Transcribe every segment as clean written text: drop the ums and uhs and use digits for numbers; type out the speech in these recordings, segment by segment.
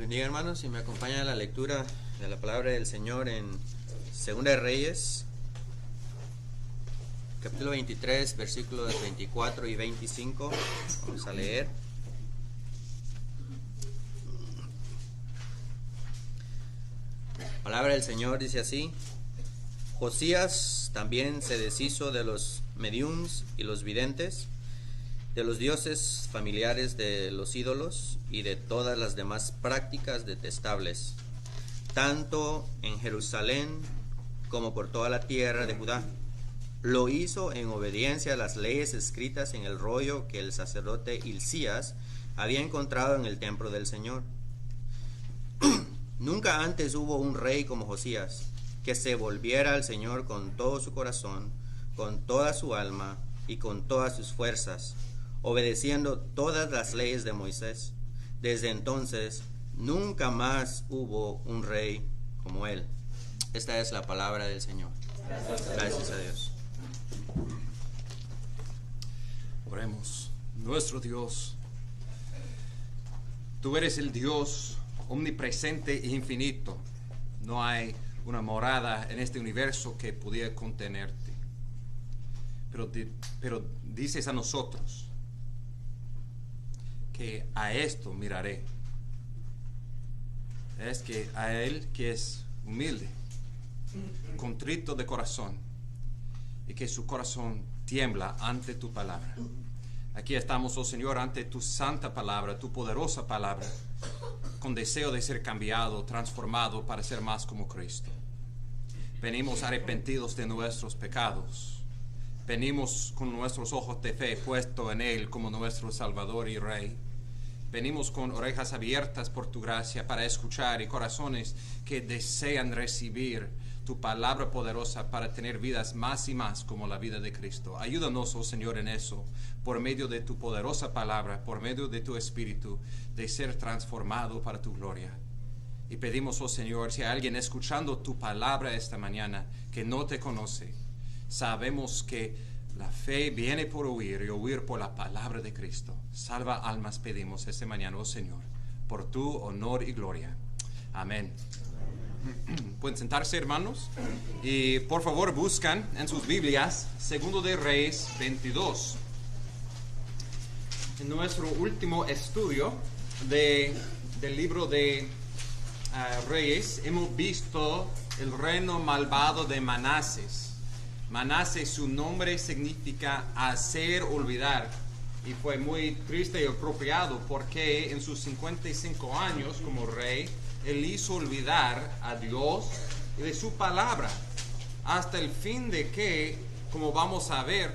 bendiga, hermanos, y me acompaña a la lectura de la palabra del Señor en Segunda de Reyes, capítulo 23, versículos 24 y 25. Vamos a leer. La palabra del Señor dice así: Josías también se deshizo de los mediums y los videntes, de los dioses familiares de los ídolos y de todas las demás prácticas detestables, tanto en Jerusalén como por toda la tierra de Judá. Lo hizo en obediencia a las leyes escritas en el rollo que el sacerdote Hilcías había encontrado en el templo del Señor. Nunca antes hubo un rey como Josías, que se volviera al Señor con todo su corazón, con toda su alma y con todas sus fuerzas, obedeciendo todas las leyes de Moisés. Desde entonces, nunca más hubo un rey como él. Esta es la palabra del Señor. Gracias a Dios. Oremos. Nuestro Dios, tú eres el Dios omnipresente e infinito. No hay una morada en este universo que pudiera contenerte. Pero dices a nosotros que a esto miraré. Es que a él que es humilde, contrito de corazón, y que su corazón tiembla ante tu palabra. Aquí estamos, oh Señor, ante tu santa palabra, tu poderosa palabra, con deseo de ser cambiado, transformado para ser más como Cristo. Venimos arrepentidos de nuestros pecados. Venimos con nuestros ojos de fe puestos en Él como nuestro Salvador y Rey. Venimos con orejas abiertas por tu gracia para escuchar y corazones que desean recibir tu palabra poderosa para tener vidas más y más como la vida de Cristo. Ayúdanos, oh Señor, en eso, por medio de tu poderosa palabra, por medio de tu Espíritu, de ser transformado para tu gloria. Y pedimos, oh Señor, si hay alguien escuchando tu palabra esta mañana que no te conoce, sabemos que la fe viene por oír y oír por la palabra de Cristo. Salva almas pedimos esta mañana, oh Señor, por tu honor y gloria. Amén. Pueden sentarse, hermanos, y por favor buscan en sus Biblias Segundo de Reyes 22. En nuestro último estudio del libro de Reyes hemos visto el reino malvado de Manasés. Manasés, su nombre significa hacer olvidar, y fue muy triste y apropiado porque en sus 55 años como rey, él hizo olvidar a Dios y de su palabra, hasta el fin de que, como vamos a ver,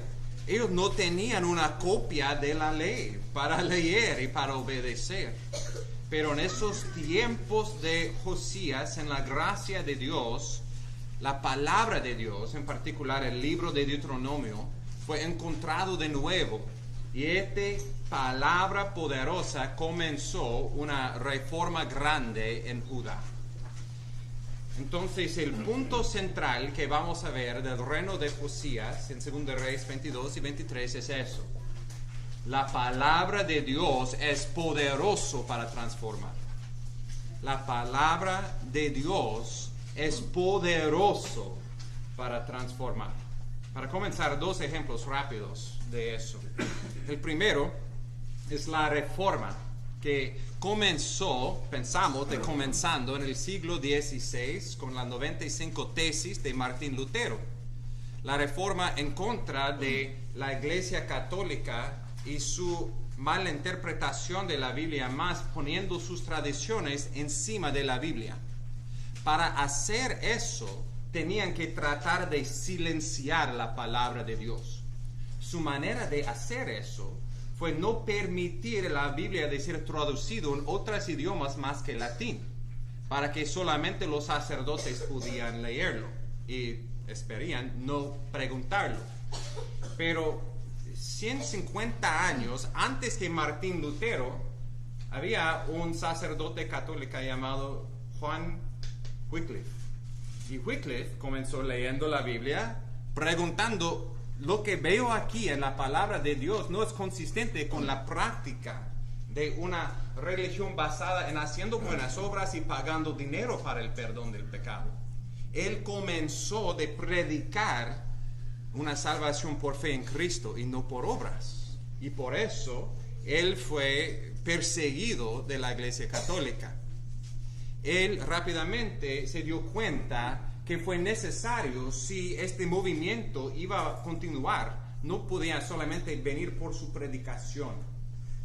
ellos no tenían una copia de la ley para leer y para obedecer. Pero en esos tiempos de Josías, en la gracia de Dios, la palabra de Dios, en particular el libro de Deuteronomio, fue encontrado de nuevo. Y esta palabra poderosa comenzó una reforma grande en Judá. Entonces, el punto central que vamos a ver del reino de Josías en 2 Reyes 22 y 23 es eso. La palabra de Dios es poderoso para transformar. La palabra de Dios es poderoso para transformar. Para comenzar, dos ejemplos rápidos de eso. El primero es la reforma que comenzó, comenzando en el siglo XVI con las 95 tesis de Martín Lutero. La reforma en contra de la Iglesia Católica y su mala interpretación de la Biblia, más poniendo sus tradiciones encima de la Biblia. Para hacer eso, tenían que tratar de silenciar la palabra de Dios. Su manera de hacer eso fue no permitir la Biblia de ser traducido en otros idiomas más que latín, para que solamente los sacerdotes podían leerlo y esperían no preguntarlo. Pero 150 años antes que Martín Lutero, había un sacerdote católico llamado Juan Wycliffe. Y Wycliffe comenzó leyendo la Biblia, preguntando: lo que veo aquí en la palabra de Dios no es consistente con la práctica de una religión basada en haciendo buenas obras y pagando dinero para el perdón del pecado. Él comenzó de predicar una salvación por fe en Cristo y no por obras. Y por eso él fue perseguido de la Iglesia Católica. Él rápidamente se dio cuenta que fue necesario, si este movimiento iba a continuar, no podía solamente venir por su predicación.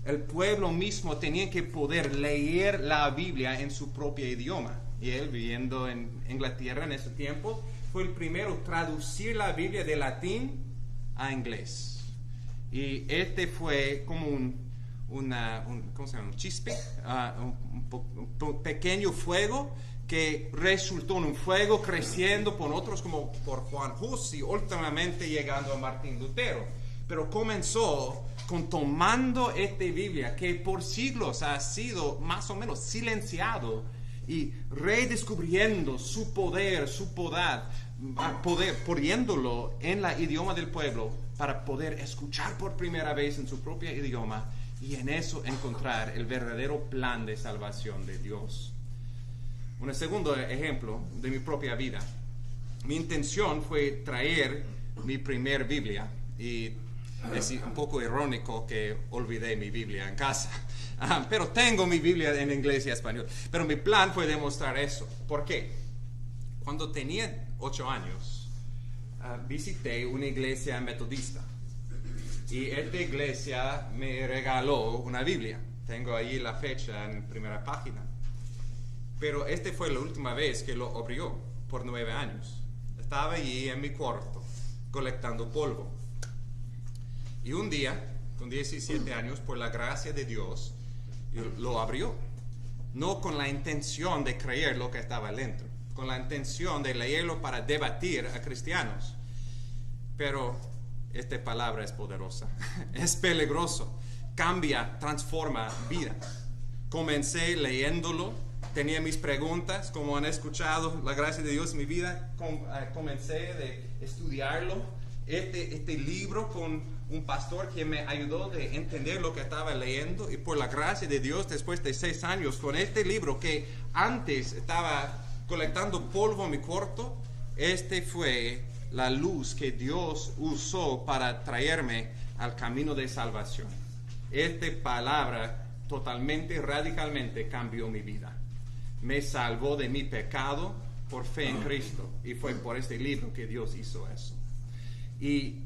El pueblo mismo tenía que poder leer la Biblia en su propio idioma. Y él, viviendo en Inglaterra en ese tiempo, fue el primero a traducir la Biblia de latín a inglés. Y este fue como ¿cómo se llama? Un chispe, un pequeño fuego que resultó en un fuego creciendo por otros como por Juan Hus y últimamente llegando a Martín Lutero. Pero comenzó con tomando esta Biblia que por siglos ha sido más o menos silenciado y redescubriendo su poder, poniéndolo en el idioma del pueblo para poder escuchar por primera vez en su propio idioma y en eso encontrar el verdadero plan de salvación de Dios. Un segundo ejemplo de mi propia vida. Mi intención fue traer mi primer Biblia y es un poco irónico que olvidé mi Biblia en casa. Pero tengo mi Biblia en inglés y español. Pero mi plan fue demostrar eso. ¿Por qué? Cuando tenía 8 años, visité una iglesia metodista. Y esta iglesia me regaló una Biblia. Tengo ahí la fecha en la primera página. Pero esta fue la última vez que lo abrió por 9 años. Estaba allí en mi cuarto, colectando polvo. Y un día, con 17 años, por la gracia de Dios, lo abrió. No con la intención de creer lo que estaba dentro, con la intención de leerlo para debatir a cristianos. Pero esta palabra es poderosa, es peligroso, cambia, transforma vida. Comencé leyéndolo, tenía mis preguntas, como han escuchado la gracia de Dios en mi vida, comencé de estudiarlo, este libro con un pastor que me ayudó a entender lo que estaba leyendo y por la gracia de Dios después de 6 años con este libro que antes estaba colectando polvo en mi cuarto, este fue la luz que Dios usó para traerme al camino de salvación. Esta palabra totalmente, radicalmente cambió mi vida. Me salvó de mi pecado por fe en Cristo y fue por este libro que Dios hizo eso. Y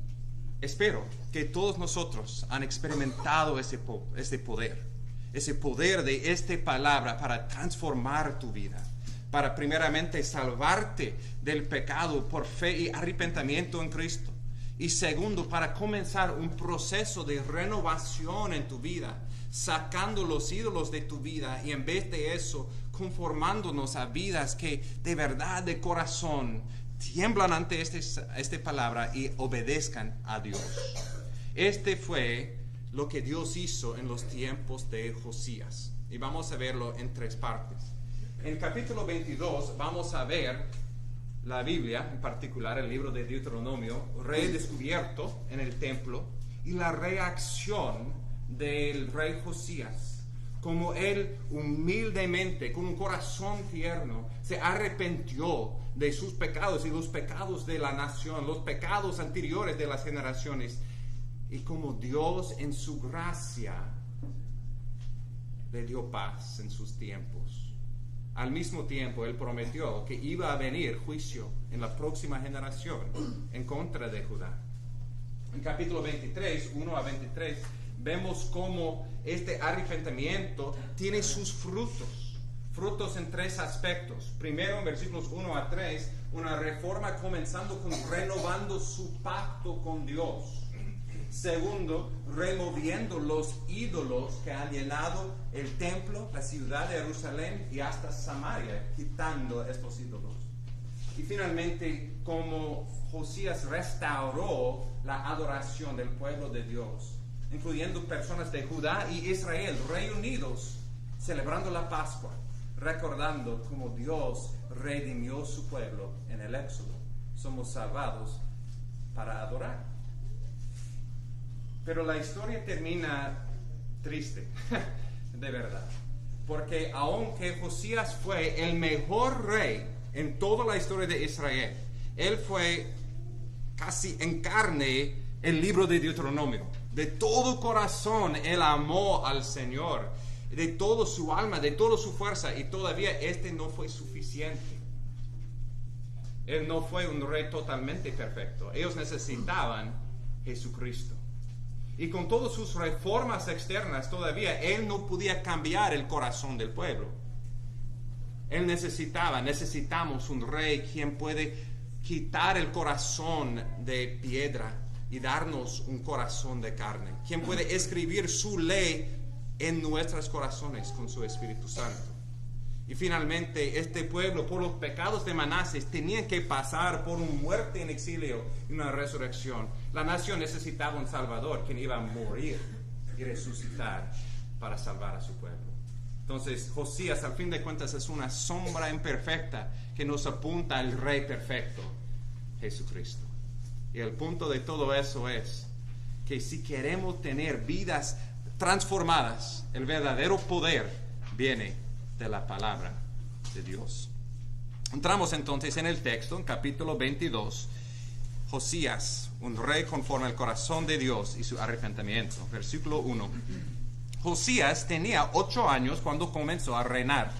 espero que todos nosotros han experimentado ese poder de esta palabra para transformar tu vida, para primeramente salvarte del pecado por fe y arrepentimiento en Cristo. Y segundo, para comenzar un proceso de renovación en tu vida, sacando los ídolos de tu vida y en vez de eso, conformándonos a vidas que de verdad, de corazón, tiemblan ante esta palabra y obedezcan a Dios. Este fue lo que Dios hizo en los tiempos de Josías. Y vamos a verlo en 3 partes. En el capítulo 22 vamos a ver la Biblia, en particular el libro de Deuteronomio, redescubierto en el templo, y la reacción del rey Josías. Como él humildemente, con un corazón tierno, se arrepintió de sus pecados y los pecados de la nación, los pecados anteriores de las generaciones, y como Dios en su gracia le dio paz en sus tiempos. Al mismo tiempo, él prometió que iba a venir juicio en la próxima generación en contra de Judá. En capítulo 23, 1 a 23, vemos cómo este arrepentimiento tiene sus frutos en 3 aspectos. Primero, en versículos 1 a 3, una reforma comenzando con renovando su pacto con Dios. Segundo, removiendo los ídolos que han llenado el templo, la ciudad de Jerusalén y hasta Samaria, quitando estos ídolos. Y finalmente, como Josías restauró la adoración del pueblo de Dios, incluyendo personas de Judá y Israel reunidos, celebrando la Pascua, recordando cómo Dios redimió su pueblo en el Éxodo. Somos salvados para adorar. Pero la historia termina triste. de verdad. Porque aunque Josías fue el mejor rey en toda la historia de Israel, él fue casi en carne el libro de Deuteronomio. De todo corazón él amó al Señor, de toda su alma, de toda su fuerza, y todavía no fue suficiente. Él no fue un rey totalmente perfecto. Ellos necesitaban Jesucristo. Y con todas sus reformas externas todavía él no podía cambiar el corazón del pueblo. Necesitamos un rey quien puede quitar el corazón de piedra y darnos un corazón de carne. Quien puede escribir su ley en nuestros corazones con su Espíritu Santo. Y finalmente este pueblo, por los pecados de Manasés, tenía que pasar por una muerte en exilio y una resurrección. La nación necesitaba un Salvador quien iba a morir y resucitar para salvar a su pueblo. Entonces Josías, al fin de cuentas, es una sombra imperfecta que nos apunta al Rey perfecto, Jesucristo. Y el punto de todo eso es que si queremos tener vidas transformadas, el verdadero poder viene de la palabra de Dios. Entramos entonces en el texto, en capítulo 22, Josías, un rey conforme al corazón de Dios y su arrepentimiento. Versículo 1. Josías tenía 8 años cuando comenzó a reinar.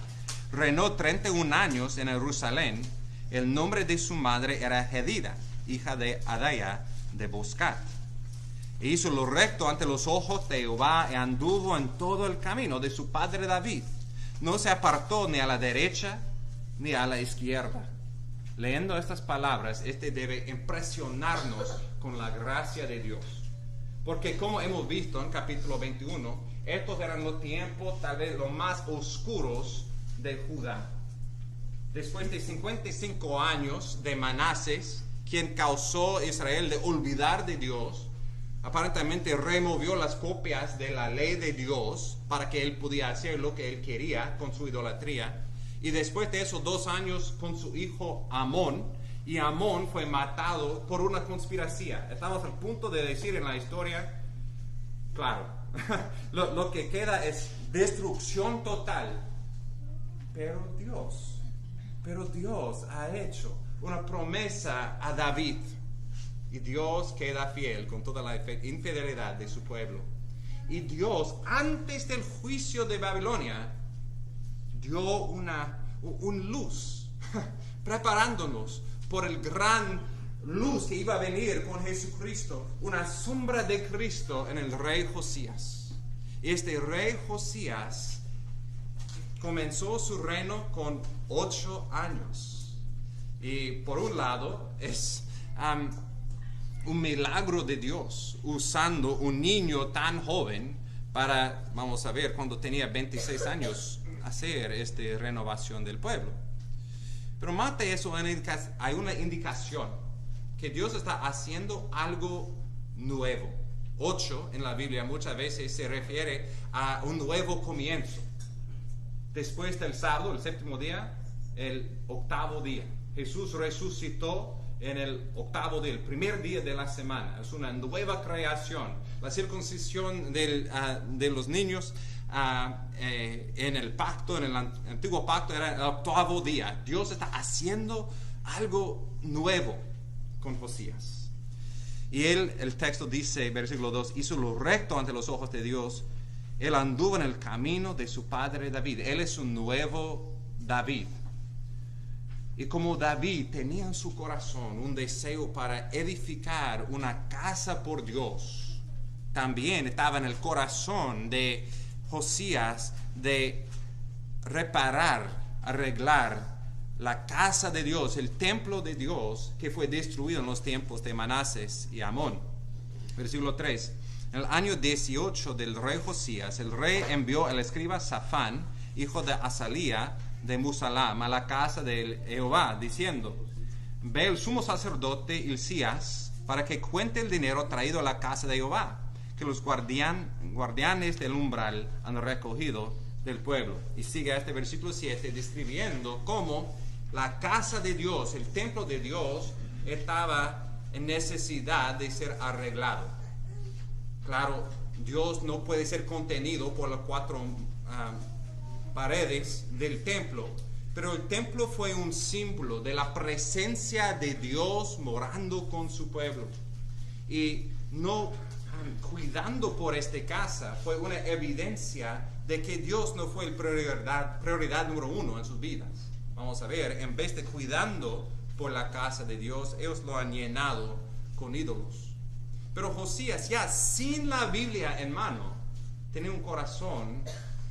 Reinó 31 años en Jerusalén. El nombre de su madre era Jedida, hija de Adaya de Boscat. E hizo lo recto ante los ojos de Jehová y anduvo en todo el camino de su padre David. No se apartó ni a la derecha ni a la izquierda. Leyendo estas palabras, debe impresionarnos con la gracia de Dios. Porque como hemos visto en capítulo 21, estos eran los tiempos tal vez los más oscuros de Judá. Después de 55 años de Manasés, quien causó a Israel de olvidar de Dios, aparentemente removió las copias de la ley de Dios para que él pudiera hacer lo que él quería con su idolatría. Y después de esos 2 años con su hijo Amón, y Amón fue matado por una conspiración. Estamos al punto de decir en la historia, claro, lo que queda es destrucción total. Pero Dios ha hecho una promesa a David. Y Dios queda fiel con toda la infidelidad de su pueblo. Y Dios, antes del juicio de Babilonia, dio una luz, preparándonos por el gran luz que iba a venir con Jesucristo, una sombra de Cristo en el rey Josías. Este rey Josías comenzó su reino con 8 años. Y por un lado es un milagro de Dios usando un niño tan joven para, vamos a ver, cuando tenía 26 años, hacer esta renovación del pueblo. Pero más de eso hay una indicación que Dios está haciendo algo nuevo. 8 en la Biblia muchas veces se refiere a un nuevo comienzo. Después del sábado, el 7º día, el 8º día. Jesús resucitó en el 8º día, el primer día de la semana. Es una nueva creación. La circuncisión de los niños en el pacto, en el antiguo pacto, era el 8º día. Dios está haciendo algo nuevo con Josías. Y el texto dice, versículo 2, hizo lo recto ante los ojos de Dios. Él anduvo en el camino de su padre David. Él es un nuevo David. Y como David tenía en su corazón un deseo para edificar una casa por Dios, también estaba en el corazón de Josías de reparar, arreglar la casa de Dios, el templo de Dios que fue destruido en los tiempos de Manasés y Amón. Versículo 3. En el año 18 del rey Josías, el rey envió al escriba Safán, hijo de Asalía, de Musalam, a la casa de Jehová, diciendo: ve el sumo sacerdote Hilcías para que cuente el dinero traído a la casa de Jehová, que los guardianes del umbral han recogido del pueblo. Y sigue este versículo 7 describiendo cómo la casa de Dios, el templo de Dios, estaba en necesidad de ser arreglado. Claro, Dios no puede ser contenido por las 4 paredes del templo, pero el templo fue un símbolo de la presencia de Dios morando con su pueblo. Y no cuidando por esta casa fue una evidencia de que Dios no fue el prioridad número uno en sus vidas. Vamos a ver, en vez de cuidando por la casa de Dios, ellos lo han llenado con ídolos. Pero Josías, ya sin la Biblia en mano, tenía un corazón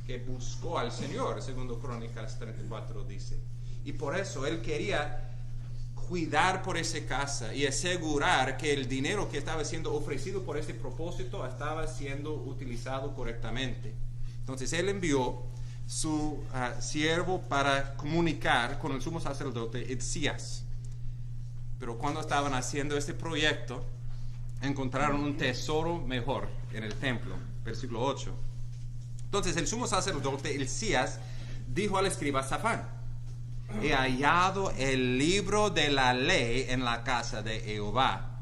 que buscó al Señor, segundo Crónicas 34 dice. Y por eso él quería cuidar por esa casa y asegurar que el dinero que estaba siendo ofrecido por este propósito estaba siendo utilizado correctamente. Entonces él envió su siervo para comunicar con el sumo sacerdote Hilcías. Pero cuando estaban haciendo este proyecto, encontraron un tesoro mejor en el templo. Versículo 8. Entonces el sumo sacerdote Hilcías dijo al escriba Safán: he hallado el libro de la ley en la casa de Jehová.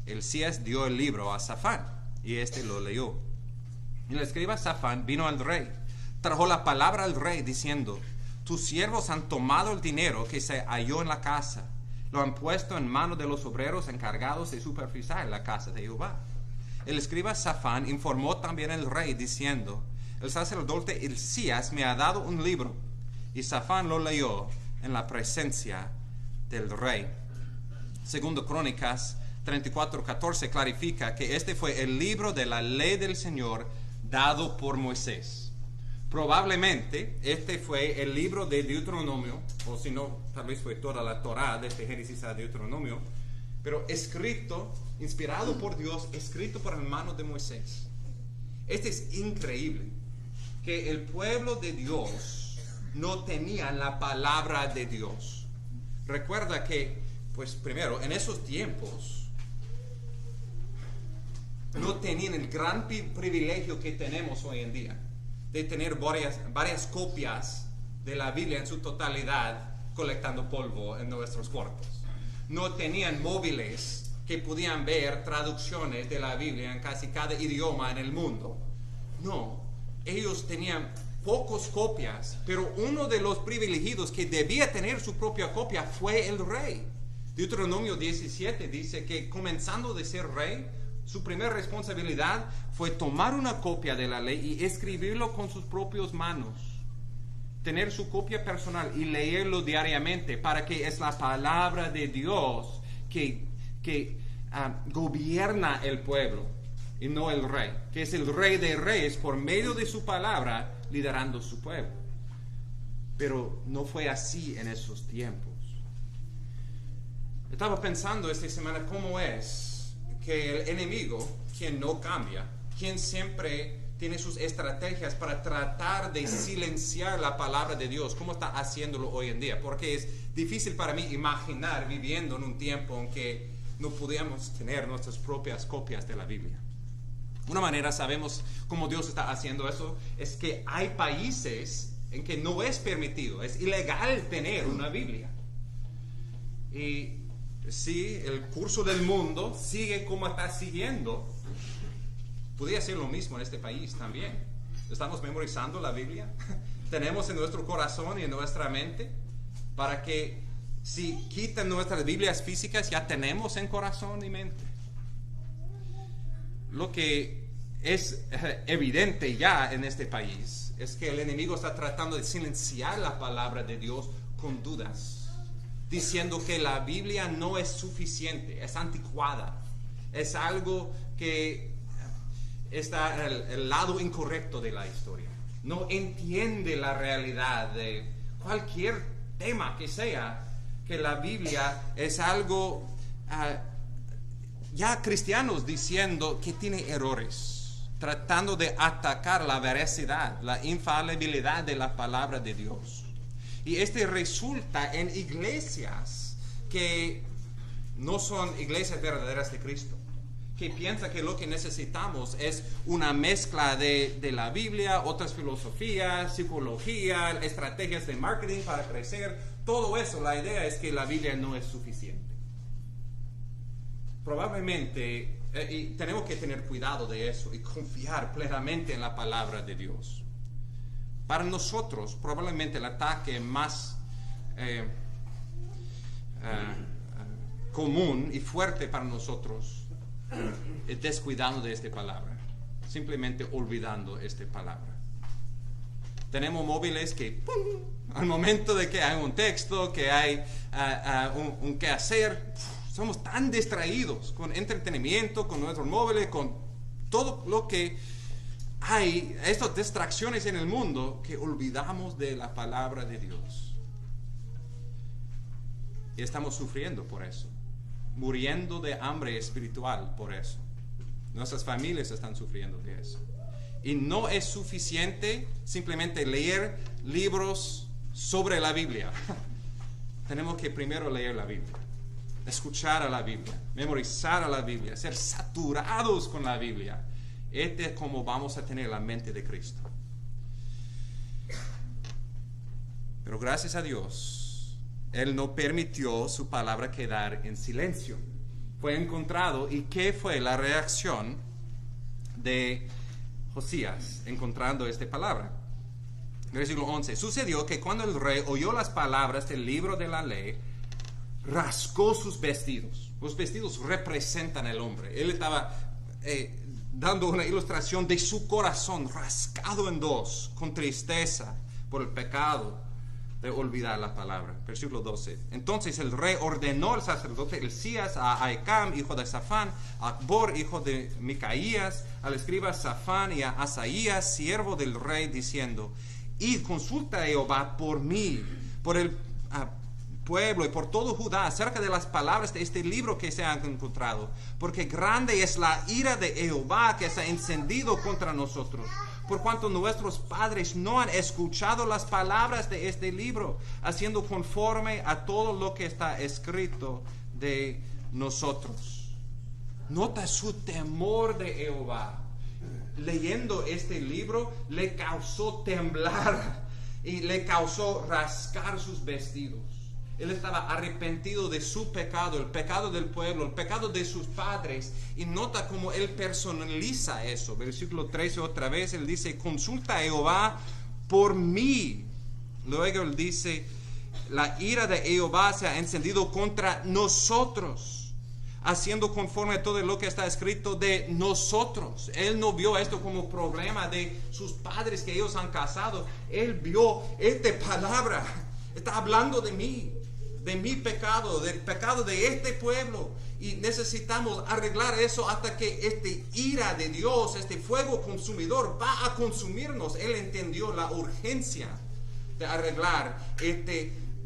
Hilcías dio el libro a Safán y éste lo leyó. Y el escriba Safán vino al rey, trajo la palabra al rey diciendo: tus siervos han tomado el dinero que se halló en la casa, lo han puesto en manos de los obreros encargados de supervisar la casa de Jehová. El escriba Safán informó también al rey diciendo: el sacerdote Hilcías me ha dado un libro. Y Safán lo leyó en la presencia del rey. Segundo Crónicas 34:14 clarifica que este fue el libro de la ley del Señor dado por Moisés. Probablemente este fue el libro de Deuteronomio, o si no, tal vez fue toda la Torá desde Génesis a Deuteronomio, pero escrito, inspirado por Dios, escrito por las manos de Moisés. Este es increíble, que el pueblo de Dios no tenían la palabra de Dios. Recuerda que, pues primero, en esos tiempos no tenían el gran privilegio que tenemos hoy en día, de tener varias copias de la Biblia en su totalidad colectando polvo en nuestros cuartos. No tenían móviles que podían ver traducciones de la Biblia en casi cada idioma en el mundo. No, ellos tenían pocas copias, pero uno de los privilegiados que debía tener su propia copia fue el rey. Deuteronomio 17 dice que comenzando de ser rey, su primera responsabilidad fue tomar una copia de la ley y escribirlo con sus propias manos, tener su copia personal y leerlo diariamente, para que es la palabra de Dios que gobierna el pueblo y no el rey, que es el rey de reyes por medio de su palabra liderando su pueblo. Pero no fue así en esos tiempos. Estaba pensando esta semana cómo es que el enemigo, quien no cambia, quien siempre tiene sus estrategias para tratar de silenciar la palabra de Dios, cómo está haciéndolo hoy en día, porque es difícil para mí imaginar viviendo en un tiempo en que no podíamos tener nuestras propias copias de la Biblia. Una manera sabemos cómo Dios está haciendo eso es que hay países en que no es permitido, es ilegal tener una Biblia. Y si el curso del mundo sigue como está siguiendo, podría ser lo mismo en este país también. Estamos memorizando la Biblia, tenemos en nuestro corazón y en nuestra mente, para que si quitan nuestras Biblias físicas ya tenemos en corazón y mente. Lo que es evidente ya en este país es que el enemigo está tratando de silenciar la palabra de Dios con dudas, diciendo que la Biblia no es suficiente, es anticuada, es algo que está en el lado incorrecto de la historia, no entiende la realidad de cualquier tema que sea, que la Biblia es algo ya cristianos diciendo que tiene errores, tratando de atacar la veracidad, la infalibilidad de la palabra de Dios. Y resulta en iglesias que no son iglesias verdaderas de Cristo, que piensan que lo que necesitamos es una mezcla de la Biblia, otras filosofías, psicología, estrategias de marketing para crecer, todo eso. La idea es que la Biblia no es suficiente. Probablemente, y tenemos que tener cuidado de eso y confiar plenamente en la palabra de Dios. Para nosotros, probablemente el ataque más común y fuerte para nosotros es descuidando de esta palabra, simplemente olvidando esta palabra. Tenemos móviles que, ¡pum!, al momento de que hay un texto, que hay un qué hacer, somos tan distraídos con entretenimiento, con nuestros móviles, con todo lo que hay, estas distracciones en el mundo, que olvidamos de la palabra de Dios. Y estamos sufriendo por eso, muriendo de hambre espiritual por eso. Nuestras familias están sufriendo de eso. Y no es suficiente simplemente leer libros sobre la Biblia. Tenemos que primero leer la Biblia, escuchar a la Biblia, memorizar a la Biblia, ser saturados con la Biblia. Este es como vamos a tener la mente de Cristo. Pero gracias a Dios, Él no permitió su palabra quedar en silencio. Fue encontrado. ¿Y qué fue la reacción de Josías encontrando esta palabra? Versículo 11. Sucedió que cuando el rey oyó las palabras del libro de la ley, rascó sus vestidos. Los vestidos representan al hombre. Él estaba dando una ilustración de su corazón rascado en dos, con tristeza por el pecado de olvidar la palabra. Versículo 12. Entonces el rey ordenó al sacerdote Hilcías, a Ahicam, hijo de Safán, a Acbor, hijo de Micaías, al escriba Safán y a Asaías, siervo del rey, diciendo: y consulta a Jehová por mí, por el pueblo y por todo Judá, acerca de las palabras de este libro que se han encontrado, porque grande es la ira de Jehová que se ha encendido contra nosotros, por cuanto nuestros padres no han escuchado las palabras de este libro, haciendo conforme a todo lo que está escrito de nosotros. Nota su temor de Jehová. Leyendo este libro le causó temblar y le causó rascar sus vestidos. Él estaba arrepentido de su pecado, el pecado del pueblo, el pecado de sus padres. Y nota cómo él personaliza eso. Versículo 13 otra vez, él dice: consulta a Jehová por mí. Luego él dice: la ira de Jehová se ha encendido contra nosotros, haciendo conforme a todo lo que está escrito de nosotros. Él no vio esto como problema de sus padres que ellos han casado. Él vio esta palabra. Está hablando de mí, de mi pecado, del pecado de este pueblo. Y necesitamos arreglar eso hasta que esta ira de Dios, este fuego consumidor, va a consumirnos. Él entendió la urgencia de arreglar esta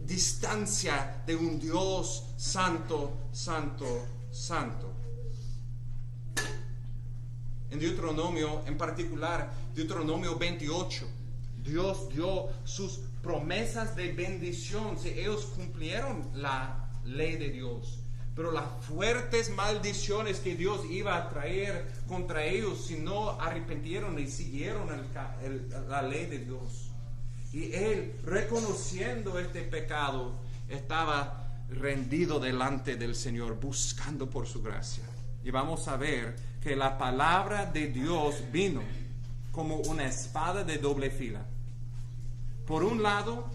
distancia de un Dios santo, santo, santo. En Deuteronomio, en particular, Deuteronomio 28, Dios dio sus promesas de bendición si ellos cumplieron la ley de Dios. Pero las fuertes maldiciones que Dios iba a traer contra ellos si no arrepintieron y siguieron la ley de Dios. Y él, reconociendo este pecado, estaba rendido delante del Señor, buscando por su gracia. Y vamos a ver que la palabra de Dios vino como una espada de doble fila. Por un lado,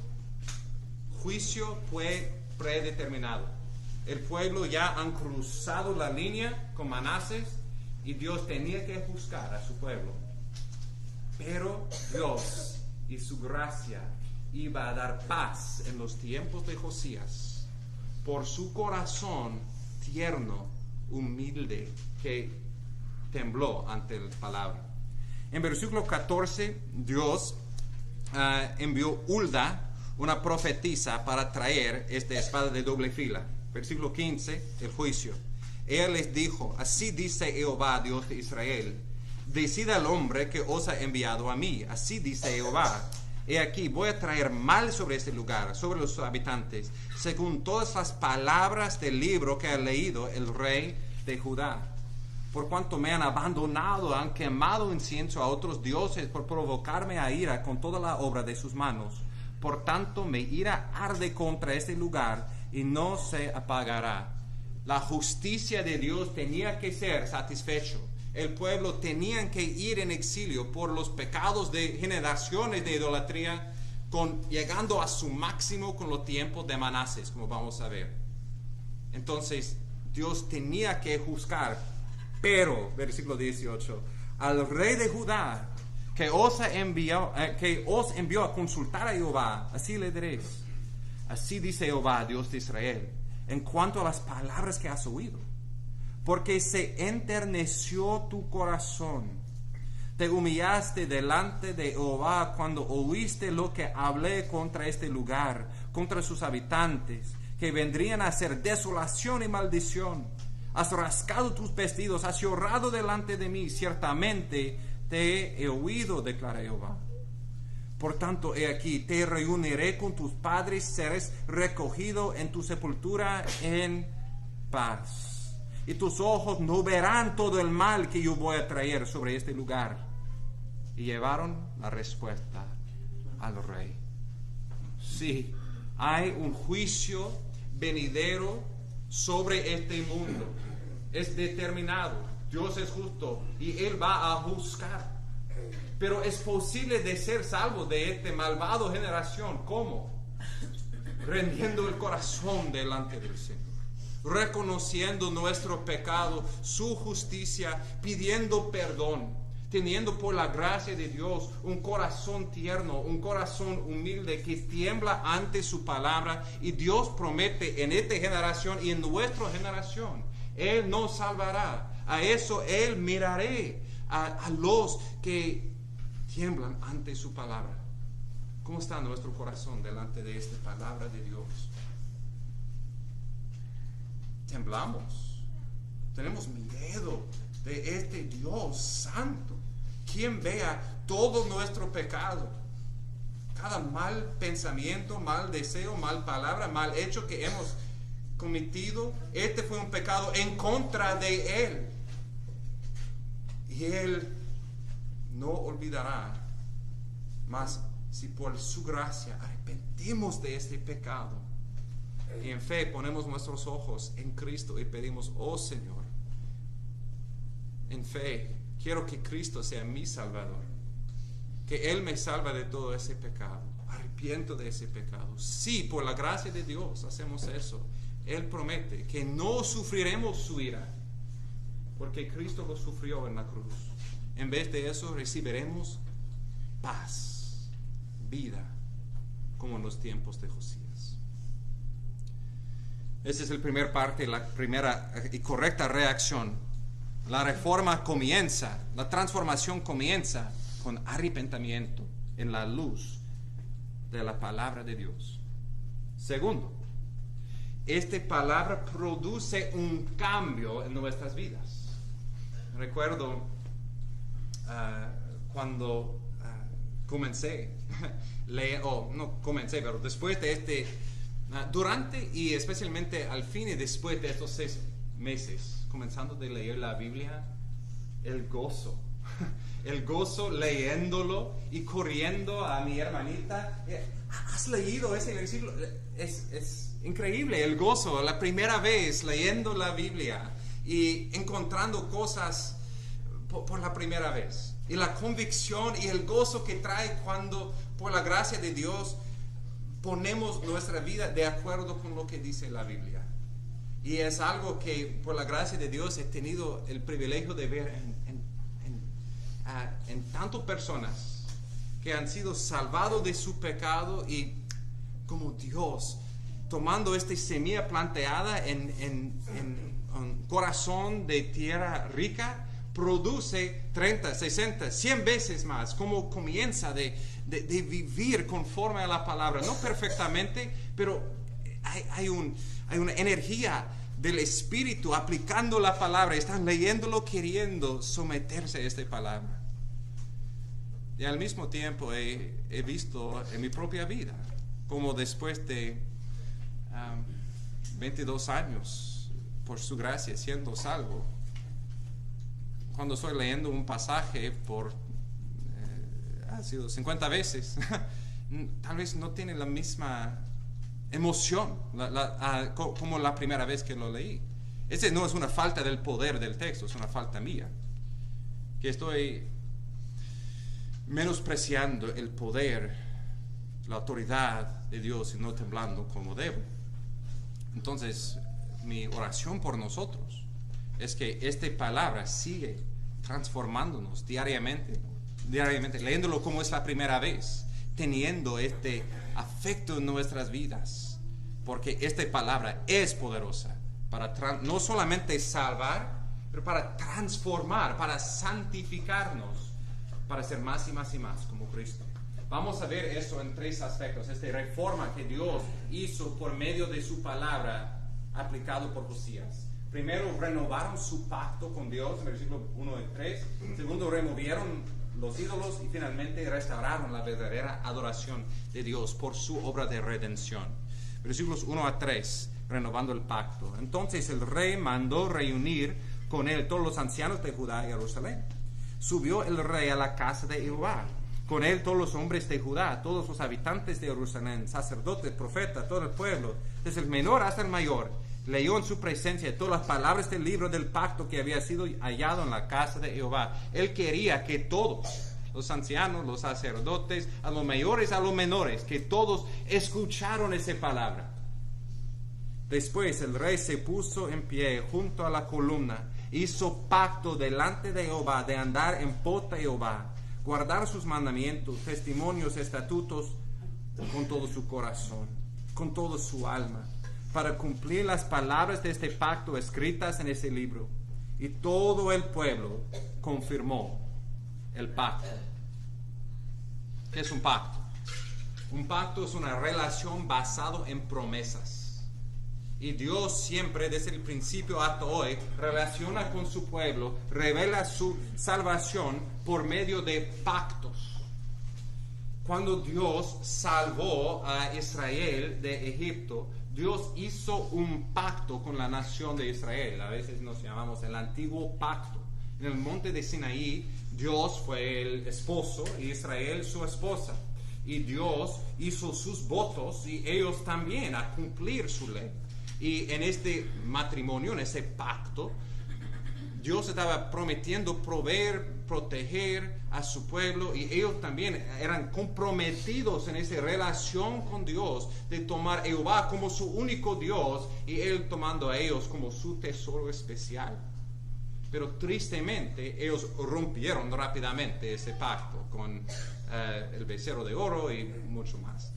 juicio fue predeterminado. El pueblo ya han cruzado la línea con Manases y Dios tenía que juzgar a su pueblo. Pero Dios y su gracia iba a dar paz en los tiempos de Josías por su corazón tierno, humilde, que tembló ante la palabra. En versículo 14, Dios envió Hulda, una profetisa, para traer esta espada de doble fila. Versículo 15, el juicio. Ella les dijo: así dice Jehová, Dios de Israel: decida al hombre que os ha enviado a mí. Así dice Jehová: he aquí, voy a traer mal sobre este lugar, sobre los habitantes, según todas las palabras del libro que ha leído el rey de Judá. Por cuanto me han abandonado, han quemado incienso a otros dioses por provocarme a ira con toda la obra de sus manos. Por tanto, mi ira arde contra este lugar y no se apagará. La justicia de Dios tenía que ser satisfecho. el pueblo tenían que ir en exilio por los pecados de generaciones de idolatría, llegando a su máximo con los tiempos de Manasés, como vamos a ver. Entonces, Dios tenía que juzgar, pero, versículo 18, al rey de Judá, que os envió a consultar a Jehová, así le diréis: así dice Jehová, Dios de Israel, en cuanto a las palabras que has oído, porque se enterneció tu corazón, te humillaste delante de Jehová cuando oíste lo que hablé contra este lugar, contra sus habitantes, que vendrían a hacer desolación y maldición. Has rascado tus vestidos, has llorado delante de mí, ciertamente te he oído, declara Jehová. Por tanto, he aquí, te reuniré con tus padres, serás recogido en tu sepultura en paz. Y tus ojos no verán todo el mal que yo voy a traer sobre este lugar. Y llevaron la respuesta al rey. Sí, hay un juicio venidero sobre este mundo. Es determinado. Dios es justo y Él va a juzgar. Pero es posible de ser salvo de esta malvada generación. ¿Cómo? Rendiendo el corazón delante del Señor, reconociendo nuestro pecado, su justicia, pidiendo perdón, teniendo por la gracia de Dios un corazón tierno, un corazón humilde que tiembla ante su palabra. Y Dios promete en esta generación y en nuestra generación, Él nos salvará. A eso Él miraré, a los que tiemblan ante su palabra. ¿Cómo está nuestro corazón delante de esta palabra de Dios? Temblamos, tenemos miedo de este Dios santo, quien vea todo nuestro pecado, cada mal pensamiento, mal deseo, mal palabra, mal hecho que hemos cometido. Este fue un pecado en contra de Él, y Él no olvidará. Mas si por su gracia arrepentimos de este pecado y en fe ponemos nuestros ojos en Cristo y pedimos: oh Señor, en fe quiero que Cristo sea mi Salvador, que Él me salva de todo ese pecado, arrepiento de ese pecado. Si por la gracia de Dios hacemos eso, Él promete que no sufriremos su ira, porque Cristo lo sufrió en la cruz. En vez de eso recibiremos paz, vida, como en los tiempos de Josías. Esa es la primera parte, la primera y correcta reacción. La reforma comienza, la transformación comienza con arrepentimiento en la luz de la palabra de Dios. Segundo, esta palabra produce un cambio en nuestras vidas. Recuerdo cuando comencé, pero después de durante y especialmente al fin y después de estos 6 meses, comenzando de leer la Biblia, el gozo leyéndolo y corriendo a mi hermanita: ¿has leído ese versículo? Es increíble el gozo, la primera vez leyendo la Biblia y encontrando cosas por la primera vez, y la convicción y el gozo que trae cuando por la gracia de Dios ponemos nuestra vida de acuerdo con lo que dice la Biblia. Y es algo que por la gracia de Dios he tenido el privilegio de ver en tantas personas que han sido salvados de su pecado, y como Dios tomando esta semilla planteada en un corazón de tierra rica, produce 30, 60, 100 veces más. Como comienza de vivir conforme a la palabra, no perfectamente, pero hay una energía del Espíritu aplicando la palabra. Están leyéndolo queriendo someterse a esta palabra. Y al mismo tiempo he visto en mi propia vida como después de 22 años, por su gracia, siendo salvo, cuando estoy leyendo un pasaje ha sido 50 veces, tal vez no tiene la misma emoción como la primera vez que lo leí. Ese no es una falta del poder del texto, es una falta mía. que estoy menospreciando el poder, la autoridad de Dios y no temblando como debo. Entonces, mi oración por nosotros es que esta palabra sigue transformándonos diariamente, leyéndolo como es la primera vez, teniendo este afecto en nuestras vidas, porque esta palabra es poderosa para no solamente salvar, pero para transformar, para santificarnos, para ser más y más y más como Cristo. Vamos a ver eso en tres aspectos, esta reforma que Dios hizo por medio de su palabra aplicado por Josías. Primero, renovaron su pacto con Dios, en versículo 1 y 3. Segundo, removieron los ídolos y finalmente restauraron la verdadera adoración de Dios por su obra de redención. Versículos 1 a 3, renovando el pacto. Entonces el rey mandó reunir con él todos los ancianos de Judá y Jerusalén. Subió el rey a la casa de Jehová, con él todos los hombres de Judá, todos los habitantes de Jerusalén, sacerdotes, profetas, todo el pueblo, desde el menor hasta el mayor. Leyó en su presencia todas las palabras del libro del pacto que había sido hallado en la casa de Jehová. Él quería que todos, los ancianos, los sacerdotes, a los mayores, a los menores, que todos escucharon esa palabra. Después el rey se puso en pie junto a la columna, hizo pacto delante de Jehová de andar en pos de Jehová, guardar sus mandamientos, testimonios, estatutos con todo su corazón, con toda su alma, para cumplir las palabras de este pacto escritas en ese libro. Y todo el pueblo confirmó el pacto. ¿Qué es un pacto? Un pacto es una relación basada en promesas. Y Dios siempre, desde el principio hasta hoy, relaciona con su pueblo, revela su salvación por medio de pactos. Cuando Dios salvó a Israel de Egipto, Dios hizo un pacto con la nación de Israel. A veces nos llamamos el antiguo pacto. En el monte de Sinaí, Dios fue el esposo y Israel su esposa. Y Dios hizo sus votos y ellos también a cumplir su ley. Y en este matrimonio, en ese pacto, Dios estaba prometiendo proveer, proteger a su pueblo, y ellos también eran comprometidos en esa relación con Dios de tomar a Jehová como su único Dios y Él tomando a ellos como su tesoro especial. Pero tristemente ellos rompieron rápidamente ese pacto con el becerro de oro y mucho más.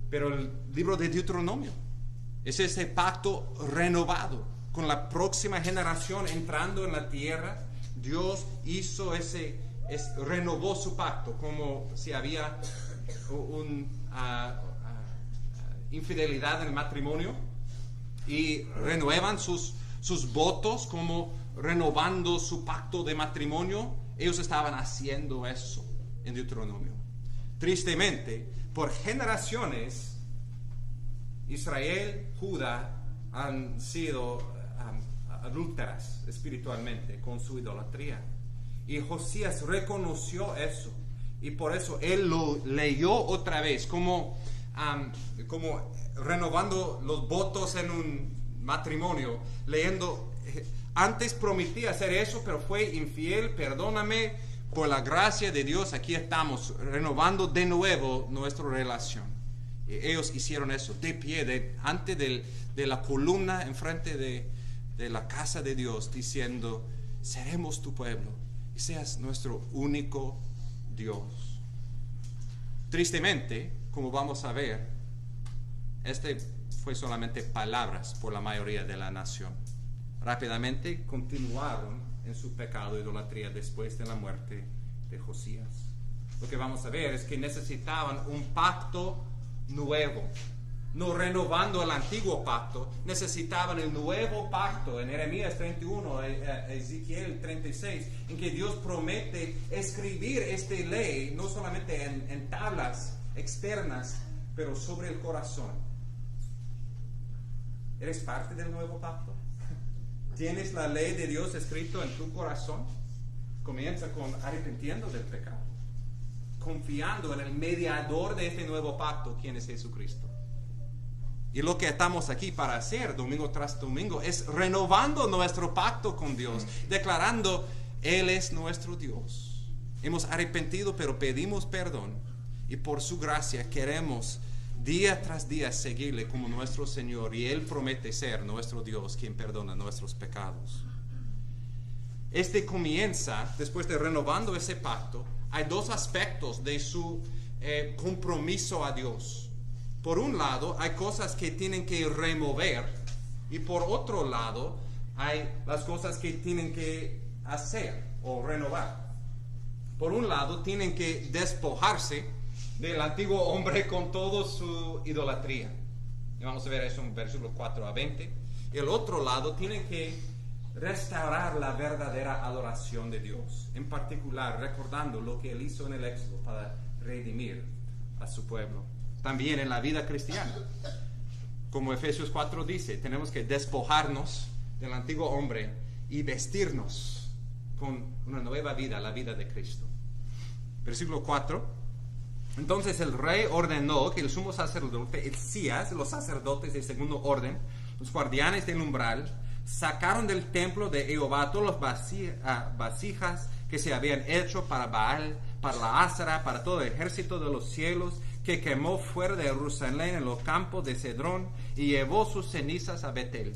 Pero el libro de Deuteronomio es ese pacto renovado con la próxima generación entrando en la tierra. Dios hizo renovó su pacto, como si había infidelidad en el matrimonio, y renuevan sus votos como renovando su pacto de matrimonio. Ellos estaban haciendo eso en Deuteronomio. Tristemente, por generaciones, Israel, Judá han sido adúlteras espiritualmente con su idolatría. Y Josías reconoció eso, y por eso él lo leyó otra vez, como renovando los votos en un matrimonio, leyendo: antes prometí hacer eso, pero fue infiel, perdóname, por la gracia de Dios aquí estamos, renovando de nuevo nuestra relación. Y ellos hicieron eso de pie, antes de la columna, enfrente de la casa de Dios, diciendo: seremos tu pueblo y seas nuestro único Dios. Tristemente, como vamos a ver, fue solamente palabras por la mayoría de la nación. Rápidamente continuaron en su pecado e idolatría después de la muerte de Josías. Lo que vamos a ver es que necesitaban un pacto nuevo, no renovando el antiguo pacto. Necesitaban el nuevo pacto en Jeremías 31, Ezequiel 36, en que Dios promete escribir esta ley no solamente en tablas externas, pero sobre el corazón. ¿Eres parte del nuevo pacto? ¿Tienes la ley de Dios escrito en tu corazón? Comienza con arrepintiendo del pecado, confiando en el mediador de este nuevo pacto, quien es Jesucristo. Y lo que estamos aquí para hacer domingo tras domingo es renovando nuestro pacto con Dios, declarando: Él es nuestro Dios. Hemos arrepentido, pero pedimos perdón. Y por su gracia queremos día tras día seguirle como nuestro Señor. Y Él promete ser nuestro Dios, quien perdona nuestros pecados. Este comienza, después de renovando ese pacto, hay dos aspectos de su compromiso a Dios. Por un lado, hay cosas que tienen que remover, y por otro lado, hay las cosas que tienen que hacer o renovar. Por un lado, tienen que despojarse del antiguo hombre con toda su idolatría. Y vamos a ver eso en versículos 4 a 20. Y el otro lado, tienen que restaurar la verdadera adoración de Dios, en particular recordando lo que Él hizo en el Éxodo para redimir a su pueblo. También en la vida cristiana, como Efesios 4 dice, tenemos que despojarnos del antiguo hombre y vestirnos con una nueva vida, la vida de Cristo. Versículo 4. Entonces el rey ordenó que el sumo sacerdote, Hilcías, los sacerdotes de segundo orden, los guardianes del umbral, sacaron del templo de Jehová todas las vasijas que se habían hecho para Baal, para la Ásera, para todo el ejército de los cielos, que quemó fuera de Jerusalén en los campos de Cedrón, y llevó sus cenizas a Betel.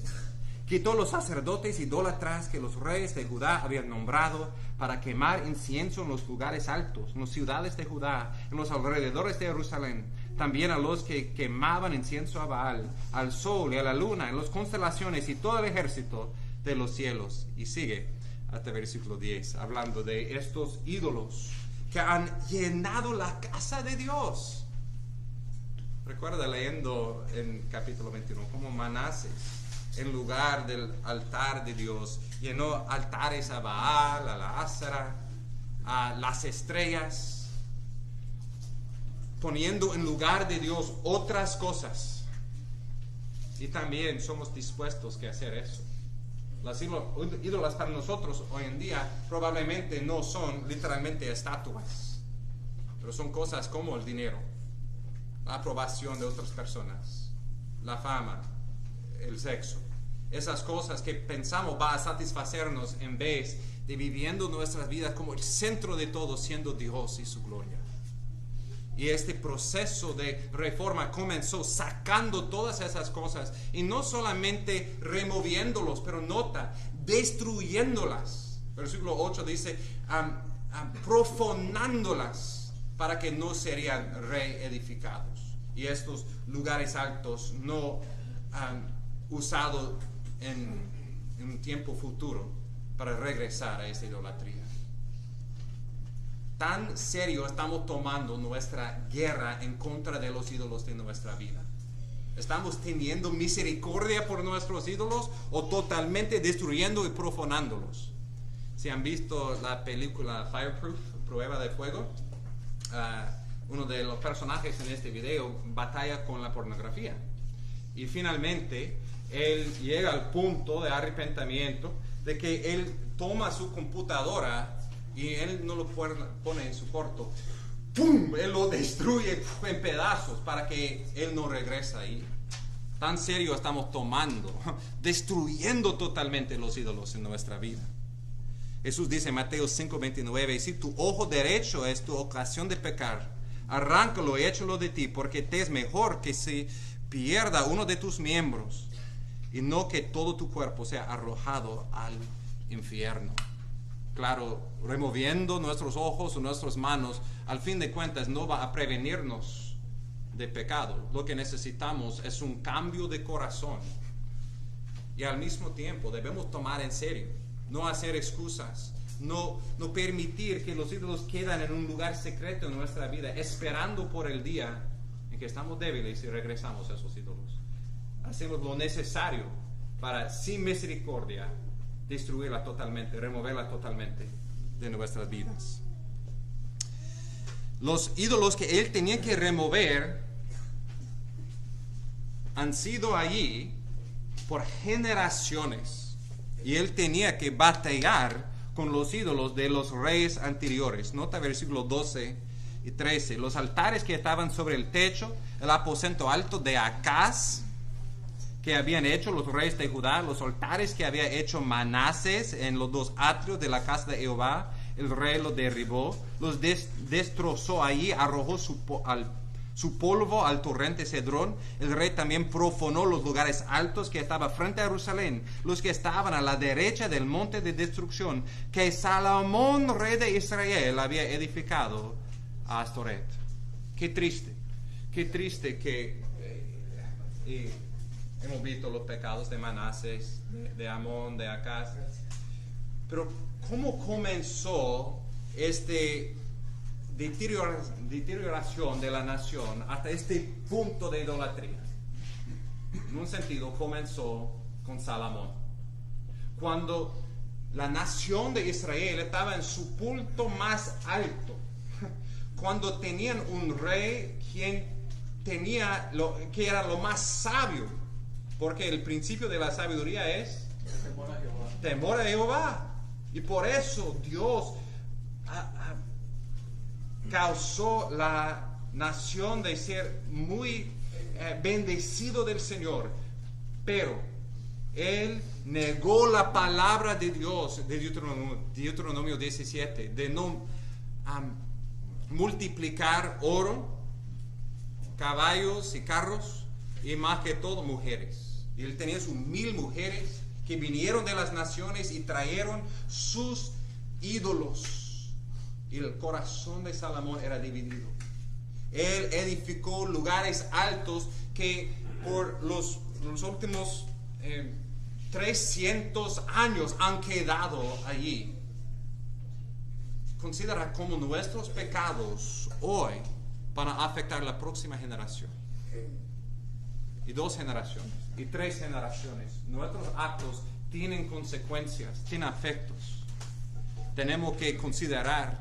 Quitó los sacerdotes idólatras que los reyes de Judá habían nombrado para quemar incienso en los lugares altos, en las ciudades de Judá, en los alrededores de Jerusalén. También a los que quemaban incienso a Baal, al sol y a la luna, en las constelaciones y todo el ejército de los cielos. Y sigue hasta versículo 10, hablando de estos ídolos que han llenado la casa de Dios. Recuerda leyendo en capítulo 21 cómo Manases, en lugar del altar de Dios, llenó altares a Baal, a la Ásera, a las estrellas, poniendo en lugar de Dios otras cosas. Y también somos dispuestos a hacer eso. Las ídolas para nosotros hoy en día probablemente no son literalmente estatuas, pero son cosas como el dinero, la aprobación de otras personas, la fama, el sexo. Esas cosas que pensamos va a satisfacernos en vez de viviendo nuestras vidas como el centro de todo, siendo Dios y su gloria. Y este proceso de reforma comenzó sacando todas esas cosas y no solamente removiéndolos, pero nota, destruyéndolas. Versículo 8 dice, profanándolas para que no serían reedificados. Y estos lugares altos no usados en un tiempo futuro para regresar a esta idolatría. Tan serio estamos tomando nuestra guerra en contra de los ídolos de nuestra vida. ¿Estamos teniendo misericordia por nuestros ídolos o totalmente destruyendo y profanándolos? Si han visto la película Fireproof, Prueba de Fuego, uno de los personajes en este video batalla con la pornografía. Y finalmente, él llega al punto de arrepentimiento de que él toma su computadora y él no lo pone en su cuarto. ¡Pum! Él lo destruye en pedazos para que él no regrese ahí. Tan serio estamos tomando, destruyendo totalmente los ídolos en nuestra vida. Jesús dice en Mateo 5:29, si tu ojo derecho es tu ocasión de pecar, arráncalo y échalo de ti, porque te es mejor que se pierda uno de tus miembros y no que todo tu cuerpo sea arrojado al infierno. Claro, removiendo nuestros ojos o nuestras manos, al fin de cuentas no va a prevenirnos de pecado. Lo que necesitamos es un cambio de corazón. Y al mismo tiempo debemos tomar en serio, no hacer excusas, no permitir que los ídolos quedan en un lugar secreto en nuestra vida, esperando por el día en que estamos débiles y regresamos a esos ídolos. Hacemos lo necesario para, sin misericordia, destruirla totalmente, removerla totalmente de nuestras vidas. Los ídolos que él tenía que remover han sido allí por generaciones y él tenía que batallar con los ídolos de los reyes anteriores. Nota versículos 12 y 13. Los altares que estaban sobre el techo, el aposento alto de Acaz, que habían hecho los reyes de Judá, los altares que había hecho Manases en los 2 atrios de la casa de Jehová, el rey los derribó, los destrozó allí, arrojó su polvo al torrente Cedrón. El rey también profanó los lugares altos que estaban frente a Jerusalén, los que estaban a la derecha del monte de destrucción, que Salomón, rey de Israel, había edificado a Astoret. Qué triste que hemos visto los pecados de Manases, de Amón, de Acaz. Pero ¿cómo comenzó deterioración de la nación hasta este punto de idolatría? En un sentido, comenzó con Salomón. Cuando la nación de Israel estaba en su punto más alto, cuando tenían un rey que era lo más sabio, porque el principio de la sabiduría es temor a Jehová. Y por eso Dios causó la nación de ser muy bendecido del Señor. Pero Él negó la palabra de Dios, de Deuteronomio 17, de no multiplicar oro, caballos y carros, y más que todo mujeres. Y Él tenía sus 1000 mujeres que vinieron de las naciones y trajeron sus ídolos. Y el corazón de Salomón era dividido. Él edificó lugares altos que por los últimos 300 años han quedado allí. Considera cómo nuestros pecados hoy van a afectar la próxima generación. Y 2 generaciones, y 3 generaciones. Nuestros actos tienen consecuencias, tienen efectos. Tenemos que considerar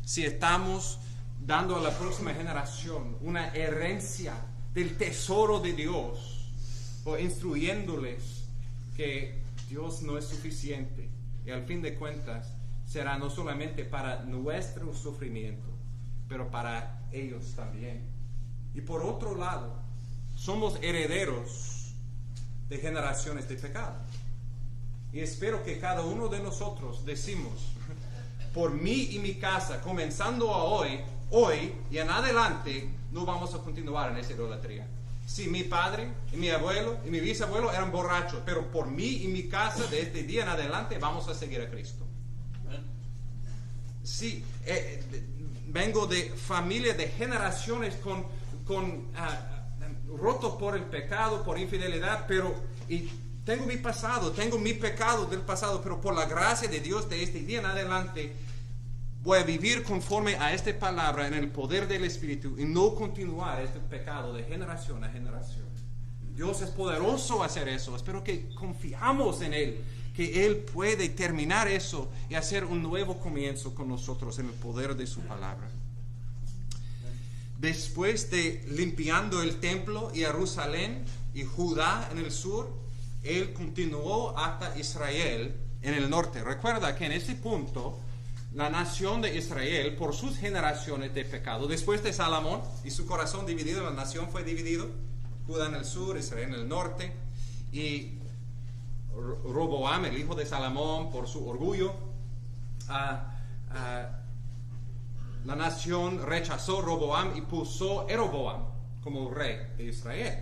si estamos dando a la próxima generación una herencia del tesoro de Dios, o instruyéndoles que Dios no es suficiente, y al fin de cuentas será no solamente para nuestro sufrimiento, pero para ellos también. Y por otro lado, somos herederos de generaciones de pecado. Y espero que cada uno de nosotros decimos, por mí y mi casa, comenzando a hoy y en adelante, no vamos a continuar en esa idolatría. Sí, mi padre y mi abuelo y mi bisabuelo eran borrachos, pero por mí y mi casa, de este día en adelante, vamos a seguir a Cristo. Sí, vengo de familia de generaciones rotos por el pecado, por infidelidad, y tengo mi pasado, tengo mi pecado del pasado, pero por la gracia de Dios de este día en adelante voy a vivir conforme a esta palabra en el poder del Espíritu y no continuar este pecado de generación a generación. Dios es poderoso a hacer eso. Espero que confiamos en Él, que Él puede terminar eso y hacer un nuevo comienzo con nosotros en el poder de su palabra. Después de limpiando el templo y Jerusalén y Judá en el sur, Él continuó hasta Israel en el norte. Recuerda que en ese punto la nación de Israel, por sus generaciones de pecado, después de Salomón y su corazón dividido, la nación fue dividido, Judá en el sur, Israel en el norte, y Roboam, el hijo de Salomón, por su orgullo, la nación rechazó Roboam y puso Jeroboam como rey de Israel.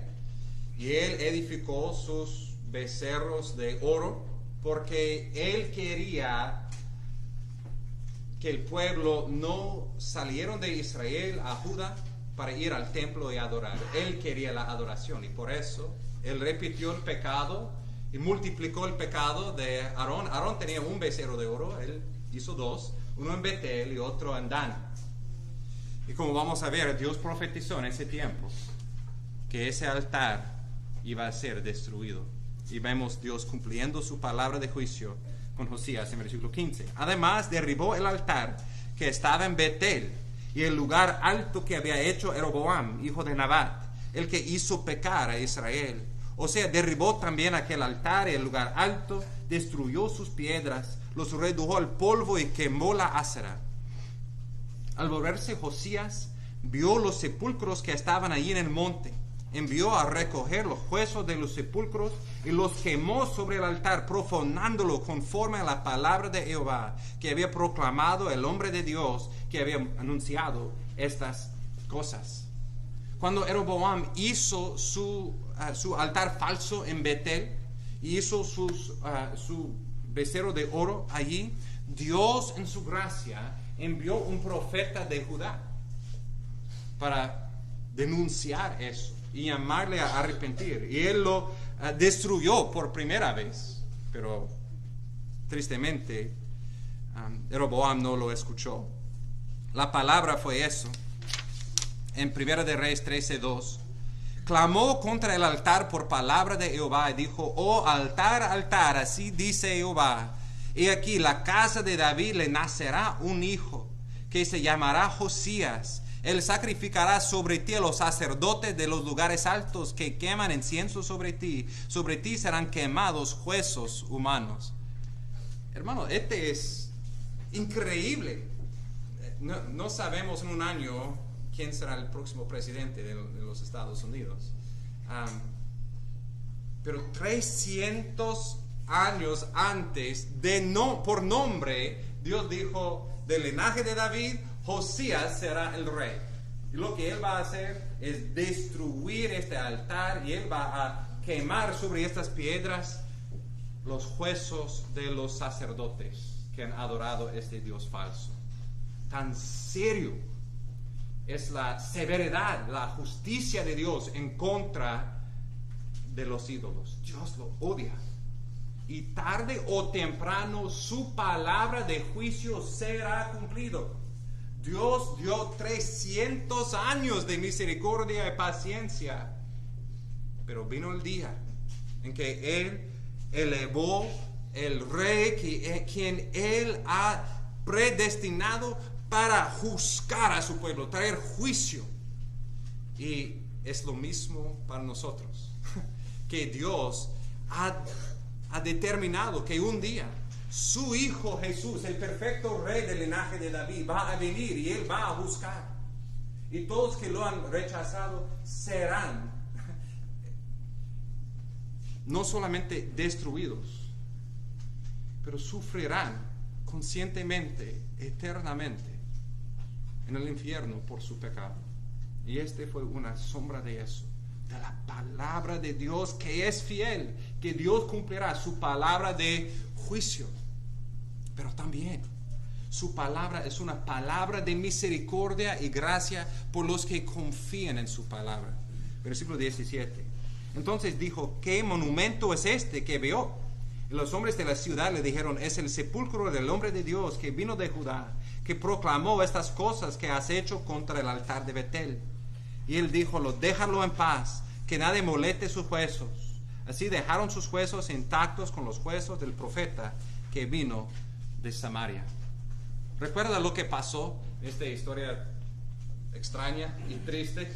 Y él edificó sus becerros de oro porque él quería que el pueblo no salieron de Israel a Judá para ir al templo y adorar. Él quería la adoración y por eso él repitió el pecado y multiplicó el pecado de Aarón. Aarón tenía un becerro de oro, él hizo 2, uno en Betel y otro en Dan. Y como vamos a ver, Dios profetizó en ese tiempo que ese altar iba a ser destruido. Y vemos Dios cumpliendo su palabra de juicio con Josías en versículo 15. Además, derribó el altar que estaba en Betel y el lugar alto que había hecho Jeroboam, hijo de Nabat, el que hizo pecar a Israel. O sea, derribó también aquel altar y el lugar alto, destruyó sus piedras, los redujo al polvo y quemó la Ásera. Al volverse Josías, vio los sepulcros que estaban allí en el monte envió a recoger los huesos de los sepulcros y los quemó sobre el altar, profanándolo conforme a la palabra de Jehová, que había proclamado el hombre de Dios, que había anunciado estas cosas. Cuando Jeroboam hizo su altar falso en Betel, y hizo su becerro de oro allí, Dios en su gracia envió un profeta de Judá para denunciar eso y llamarle a arrepentir. Y él lo destruyó por primera vez, pero tristemente Jeroboam no lo escuchó. La palabra fue eso. En 1 de Reyes 13:2, clamó contra el altar por palabra de Jehová y dijo: oh altar, altar, así dice Jehová, he aquí la casa de David le nacerá un hijo, que se llamará Josías. Él sacrificará sobre ti a los sacerdotes de los lugares altos que queman incienso sobre ti serán quemados huesos humanos. Hermano, este es increíble. No sabemos en un año quién será el próximo presidente de los Estados Unidos. Pero 300 años antes, por nombre, Dios dijo: del linaje de David, Josías será el rey. Y lo que él va a hacer es destruir este altar, y él va a quemar sobre estas piedras los huesos de los sacerdotes que han adorado este Dios falso. Tan serio es la severidad, la justicia de Dios en contra de los ídolos. Dios lo odia. Y tarde o temprano su palabra de juicio será cumplido. Dios dio 300 años de misericordia y paciencia, pero vino el día en que Él elevó el rey quien Él ha predestinado para juzgar a su pueblo, traer juicio. Y es lo mismo para nosotros, que Dios ha determinado que un día su Hijo Jesús, el perfecto rey del linaje de David, va a venir y Él va a juzgar. Y todos que lo han rechazado serán no solamente destruidos, pero sufrirán conscientemente, eternamente, en el infierno por su pecado. Y este fue una sombra de eso, de la palabra de Dios que es fiel, que Dios cumplirá su palabra de juicio. Pero también su palabra es una palabra de misericordia y gracia por los que confían en su palabra. Versículo 17. Entonces dijo: ¿qué monumento es este que veo? Y los hombres de la ciudad le dijeron: es el sepulcro del hombre de Dios que vino de Judá, que proclamó estas cosas que has hecho contra el altar de Betel. Y él dijo: déjalo en paz, que nadie moleste sus huesos. Así dejaron sus huesos intactos con los huesos del profeta que vino de Samaria. ¿Recuerda lo que pasó? Esta historia extraña y triste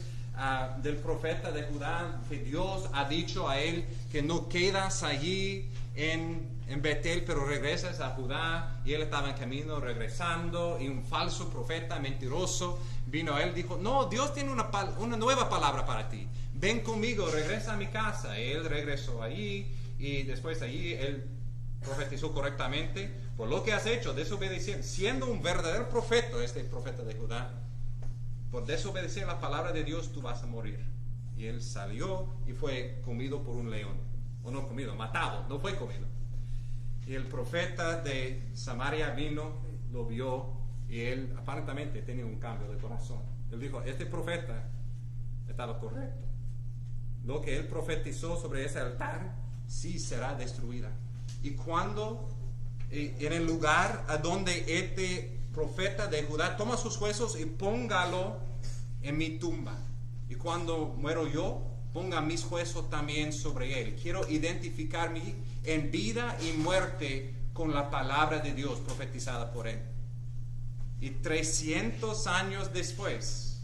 del profeta de Judá, que Dios ha dicho a él que no quedas allí en Betel, pero regresas a Judá. Y él estaba en camino regresando, y un falso profeta mentiroso vino a él, dijo: no, Dios tiene una nueva palabra para ti, ven conmigo, regresa a mi casa. Y él regresó allí, y después allí él profetizó correctamente: por lo que has hecho, desobedeciendo, siendo un verdadero profeta, este profeta de Judá, por desobedecer la palabra de Dios, tú vas a morir. Y él salió y fue comido por un león. O no comido, matado, no fue comido. Y el profeta de Samaria vino, lo vio, y él aparentemente tenía un cambio de corazón. Él dijo: este profeta estaba correcto. Lo que él profetizó sobre ese altar sí será destruida. Y cuando en el lugar a donde este profeta de Judá toma sus huesos y póngalo en mi tumba, y cuando muero yo, ponga mis huesos también sobre él. Quiero identificarme en vida y muerte con la palabra de Dios profetizada por él. Y 300 años después,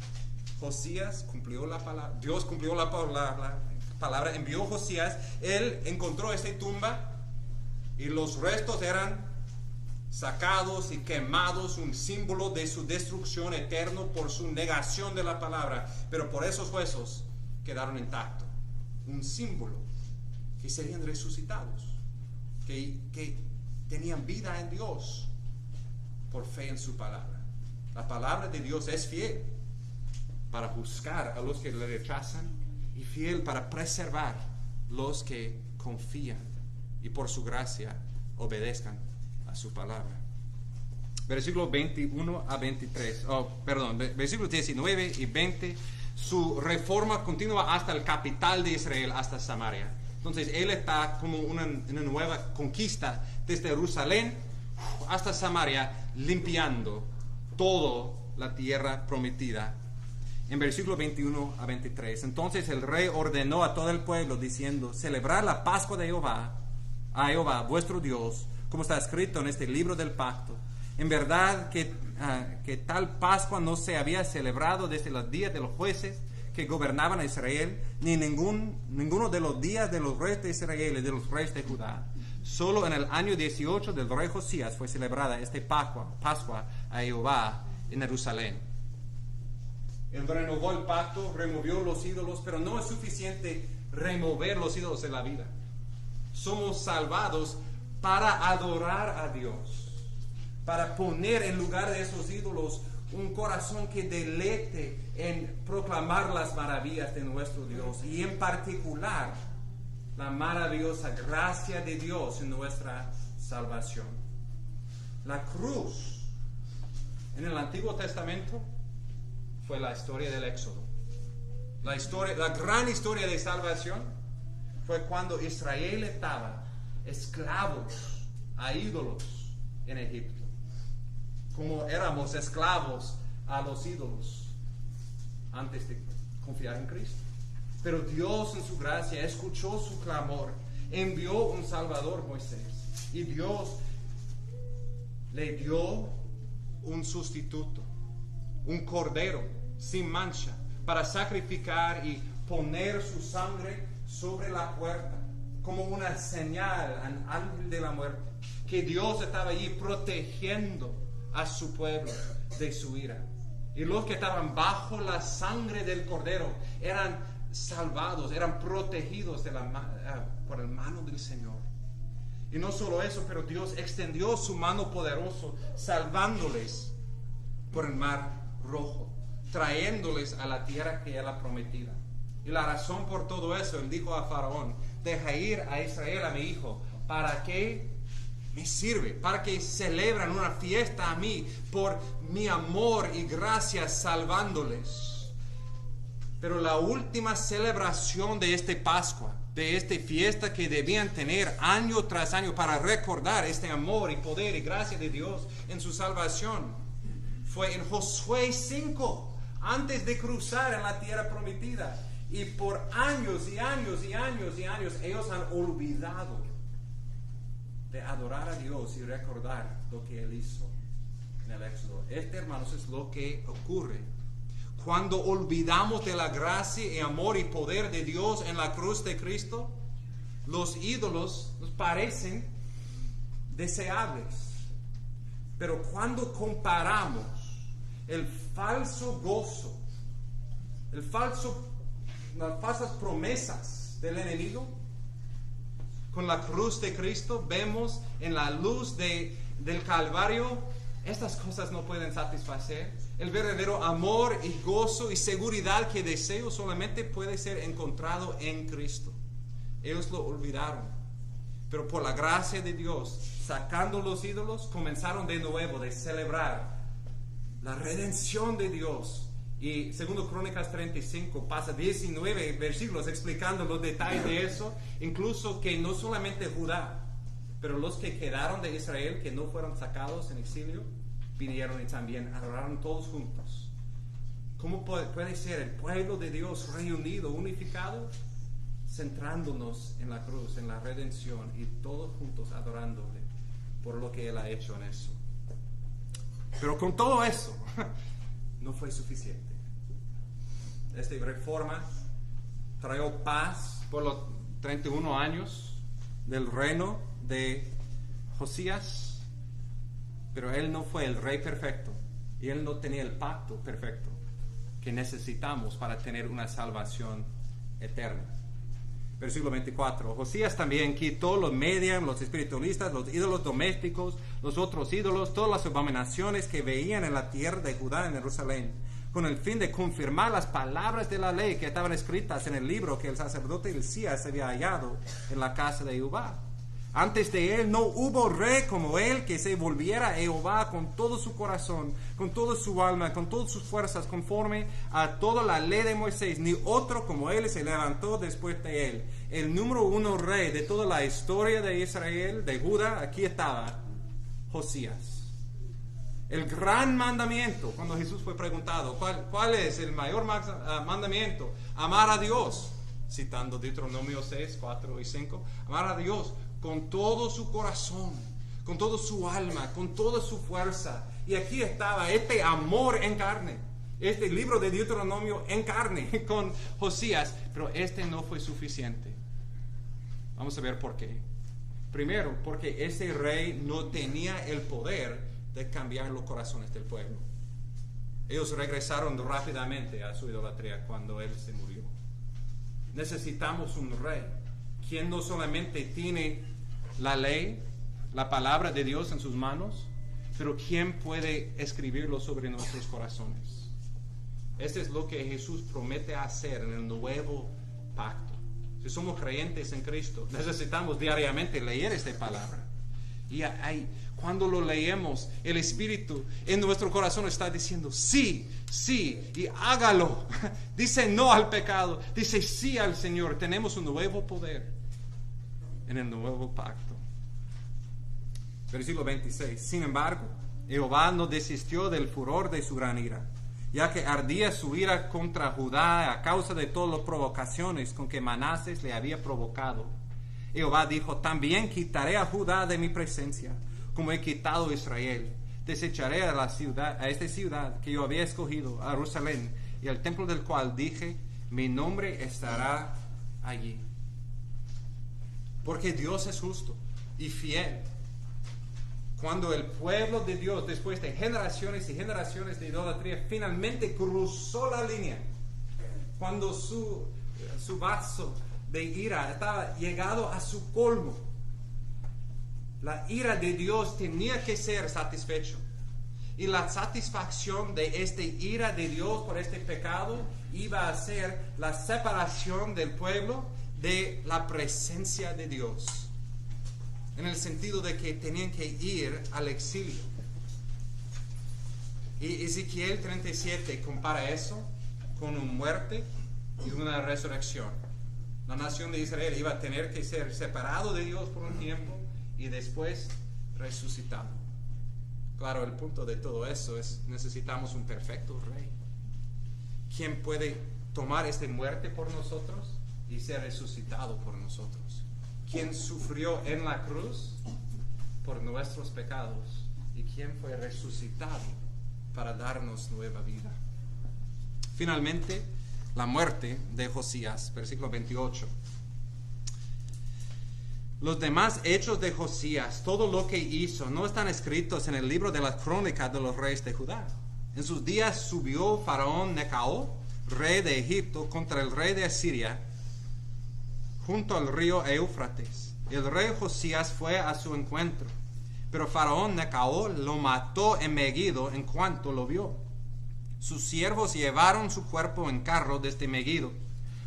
Josías cumplió la palabra. Dios cumplió la palabra, envió Josías. Él encontró esa tumba y los restos eran sacados y quemados, un símbolo de su destrucción eterna por su negación de la palabra. Pero por esos huesos quedaron intactos. Un símbolo que serían resucitados, que tenían vida en Dios por fe en su palabra. La palabra de Dios es fiel para juzgar a los que le rechazan y fiel para preservar los que confían y por su gracia obedezcan a su palabra. Versículo 21 a 23, versículos 19 y 20, su reforma continúa hasta el capital de Israel, hasta Samaria. Entonces él está como una nueva conquista desde Jerusalén hasta Samaria, limpiando toda la tierra prometida. En versículo 21 a 23, entonces el rey ordenó a todo el pueblo diciendo: celebrar la Pascua de Jehová, a Jehová vuestro Dios, como está escrito en este libro del pacto. En verdad que tal Pascua no se había celebrado desde los días de los jueces que gobernaban a Israel, ni ninguno de los días de los reyes de Israel y de los reyes de Judá. Solo en el año 18 del rey Josías fue celebrada esta Pascua a Jehová en Jerusalén. Él renovó el pacto, removió los ídolos, pero no es suficiente remover los ídolos de la vida. Somos salvados para adorar a Dios, para poner en lugar de esos ídolos un corazón que deleite en proclamar las maravillas de nuestro Dios, y en particular la maravillosa gracia de Dios en nuestra salvación. La cruz en el Antiguo Testamento fue la historia del Éxodo. La gran historia de salvación fue cuando Israel estaba esclavos a ídolos en Egipto, como éramos esclavos a los ídolos antes de confiar en Cristo. Pero Dios en su gracia escuchó su clamor, envió un Salvador, Moisés, y Dios le dio un sustituto, un cordero sin mancha, para sacrificar y poner su sangre sobre la puerta, como una señal al ángel de la muerte, que Dios estaba allí protegiendo a su pueblo de su ira. Y los que estaban bajo la sangre del cordero eran salvados, eran protegidos por la mano del Señor. Y no solo eso, pero Dios extendió su mano poderosa, salvándoles por el mar Rojo, trayéndoles a la tierra que era prometida. Y la razón por todo eso, él dijo a Faraón: deja ir a Israel, a mi hijo, para que me sirve, para que celebren una fiesta a mí por mi amor y gracia salvándoles. Pero la última celebración de esta Pascua, de esta fiesta que debían tener año tras año para recordar este amor y poder y gracia de Dios en su salvación, fue en Josué 5, antes de cruzar en la tierra prometida. Y por años y años y años y años ellos han olvidado de adorar a Dios y recordar lo que Él hizo en el Éxodo. Hermanos, es lo que ocurre cuando olvidamos de la gracia y amor y poder de Dios en la cruz de Cristo. Los ídolos nos parecen deseables, pero cuando comparamos el falso gozo, las falsas promesas del enemigo con la cruz de Cristo, vemos en la luz del Calvario, estas cosas no pueden satisfacer. El verdadero amor y gozo y seguridad que deseo solamente puede ser encontrado en Cristo. Ellos lo olvidaron, pero por la gracia de Dios, sacando los ídolos, comenzaron de nuevo de celebrar la redención de Dios. Y segundo Crónicas 35 pasa 19 versículos explicando los detalles de eso, incluso que no solamente Judá, pero los que quedaron de Israel, que no fueron sacados en exilio, vinieron y también adoraron todos juntos. ¿Cómo puede ser el pueblo de Dios reunido, unificado? Centrándonos en la cruz, en la redención, y todos juntos adorándole por lo que Él ha hecho en eso. Pero con todo eso no fue suficiente. Esta reforma trajo paz por los 31 años del reino de Josías, pero él no fue el rey perfecto y él no tenía el pacto perfecto que necesitamos para tener una salvación eterna. Versículo 24. Josías también quitó los median, los espiritualistas, los ídolos domésticos, los otros ídolos, todas las abominaciones que veían en la tierra de Judá en Jerusalén, con el fin de confirmar las palabras de la ley que estaban escritas en el libro que el sacerdote Hilcías había hallado en la casa de Jehová. Antes de él no hubo rey como él que se volviera a Jehová con todo su corazón, con toda su alma, con todas sus fuerzas, conforme a toda la ley de Moisés. Ni otro como él se levantó después de él. El número uno rey de toda la historia de Israel, de Judá, aquí estaba Josías. El gran mandamiento, cuando Jesús fue preguntado, ¿cuál es el mayor mandamiento? Amar a Dios, citando Deuteronomio 6, 4 y 5. Amar a Dios con todo su corazón, con toda su alma, con toda su fuerza. Y aquí estaba este amor en carne, este libro de Deuteronomio en carne con Josías. Pero este no fue suficiente. Vamos a ver por qué. Primero, porque ese rey no tenía el poder de cambiar los corazones del pueblo. Ellos regresaron rápidamente a su idolatría cuando él se murió. Necesitamos un rey quien no solamente tiene la ley, la palabra de Dios en sus manos, pero quien puede escribirlo sobre nuestros corazones. Esto es lo que Jesús promete hacer en el nuevo pacto. Si somos creyentes en Cristo, necesitamos diariamente leer esta palabra. Y cuando lo leemos, el Espíritu en nuestro corazón está diciendo sí, sí, y hágalo. Dice no al pecado, dice sí al Señor. Tenemos un nuevo poder en el nuevo pacto. Versículo 26. Sin embargo, Jehová no desistió del furor de su gran ira, ya que ardía su ira contra Judá a causa de todas las provocaciones con que Manasés le había provocado. Jehová dijo: también quitaré a Judá de mi presencia, como he quitado a Israel. Desecharé a esta ciudad que yo había escogido, a Jerusalén, y al templo del cual dije: mi nombre estará allí. Porque Dios es justo y fiel. Cuando el pueblo de Dios, después de generaciones y generaciones de idolatría, finalmente cruzó la línea, cuando su vaso de ira estaba llegado a su colmo, la ira de Dios tenía que ser satisfecho. Y la satisfacción de esta ira de Dios por este pecado iba a ser la separación del pueblo de la presencia de Dios, en el sentido de que tenían que ir al exilio. Y Ezequiel 37 compara eso con una muerte y una resurrección. La nación de Israel iba a tener que ser separado de Dios por un tiempo y después resucitado. Claro, el punto de todo eso es: necesitamos un perfecto rey. ¿Quién puede tomar esta muerte por nosotros y ser resucitado por nosotros? ¿Quién sufrió en la cruz por nuestros pecados? ¿Y quién fue resucitado para darnos nueva vida? Finalmente, la muerte de Josías, versículo 28. Los demás hechos de Josías, todo lo que hizo, no están escritos en el libro de las crónicas de los reyes de Judá. En sus días subió Faraón Necao, rey de Egipto, contra el rey de Asiria, junto al río Éufrates. El rey Josías fue a su encuentro, pero Faraón Necao lo mató en Megiddo en cuanto lo vio. Sus siervos llevaron su cuerpo en carro desde Megiddo,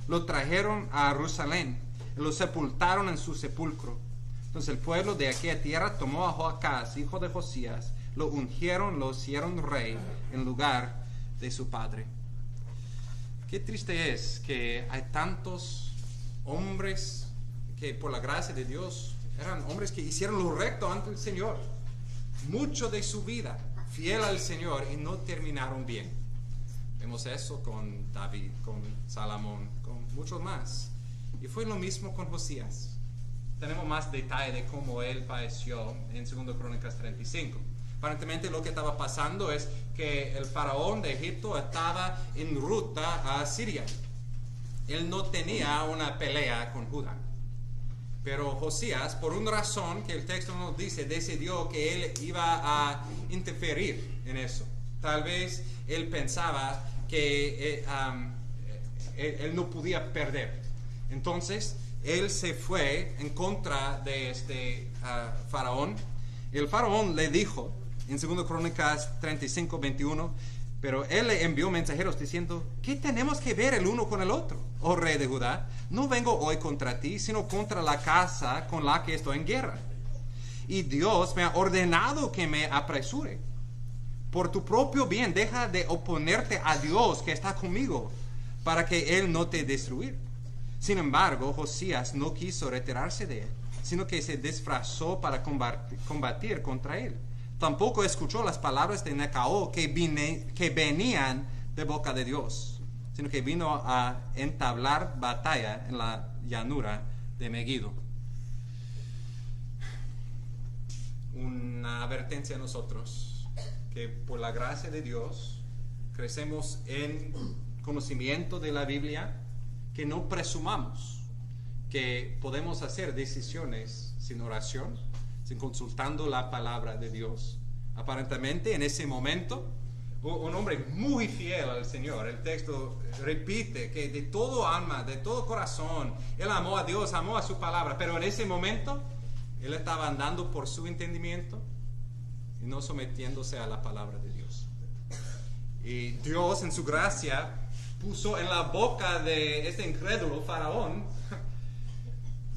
lo trajeron a Jerusalén y lo sepultaron en su sepulcro. Entonces el pueblo de aquella tierra tomó a Joacás, hijo de Josías, lo ungieron, lo hicieron rey en lugar de su padre. Qué triste es que hay tantos hombres que por la gracia de Dios eran hombres que hicieron lo recto ante el Señor, mucho de su vida fiel al Señor, y no terminaron bien. Vemos eso con David, con Salomón, con muchos más. Y fue lo mismo con Josías. Tenemos más detalle de cómo él padeció en 2 Crónicas 35. Aparentemente lo que estaba pasando es que el faraón de Egipto estaba en ruta a Siria. Él no tenía una pelea con Judá. Pero Josías, por una razón que el texto nos dice, decidió que él iba a interferir en eso. Tal vez él pensaba que Él no podía perder. Entonces, él se fue en contra de este faraón. El faraón le dijo, en 2 Crónicas 35, 21, pero él le envió mensajeros diciendo, ¿qué tenemos que ver el uno con el otro, oh rey de Judá? No vengo hoy contra ti, sino contra la casa con la que estoy en guerra. Y Dios me ha ordenado que me apresure. Por tu propio bien, deja de oponerte a Dios que está conmigo, para que Él no te destruya. Sin embargo, Josías no quiso retirarse de él, sino que se disfrazó para combatir contra él. Tampoco escuchó las palabras de Necao que venían de boca de Dios, sino que vino a entablar batalla en la llanura de Megiddo. Una advertencia a nosotros, que por la gracia de Dios crecemos en conocimiento de la Biblia, que no presumamos que podemos hacer decisiones sin oración, sin consultando la palabra de Dios. Aparentemente, en ese momento, un hombre muy fiel al Señor, el texto repite que de todo alma, de todo corazón, él amó a Dios, amó a su palabra, pero en ese momento, él estaba andando por su entendimiento y no sometiéndose a la palabra de Dios. Y Dios, en su gracia, puso en la boca de este incrédulo faraón,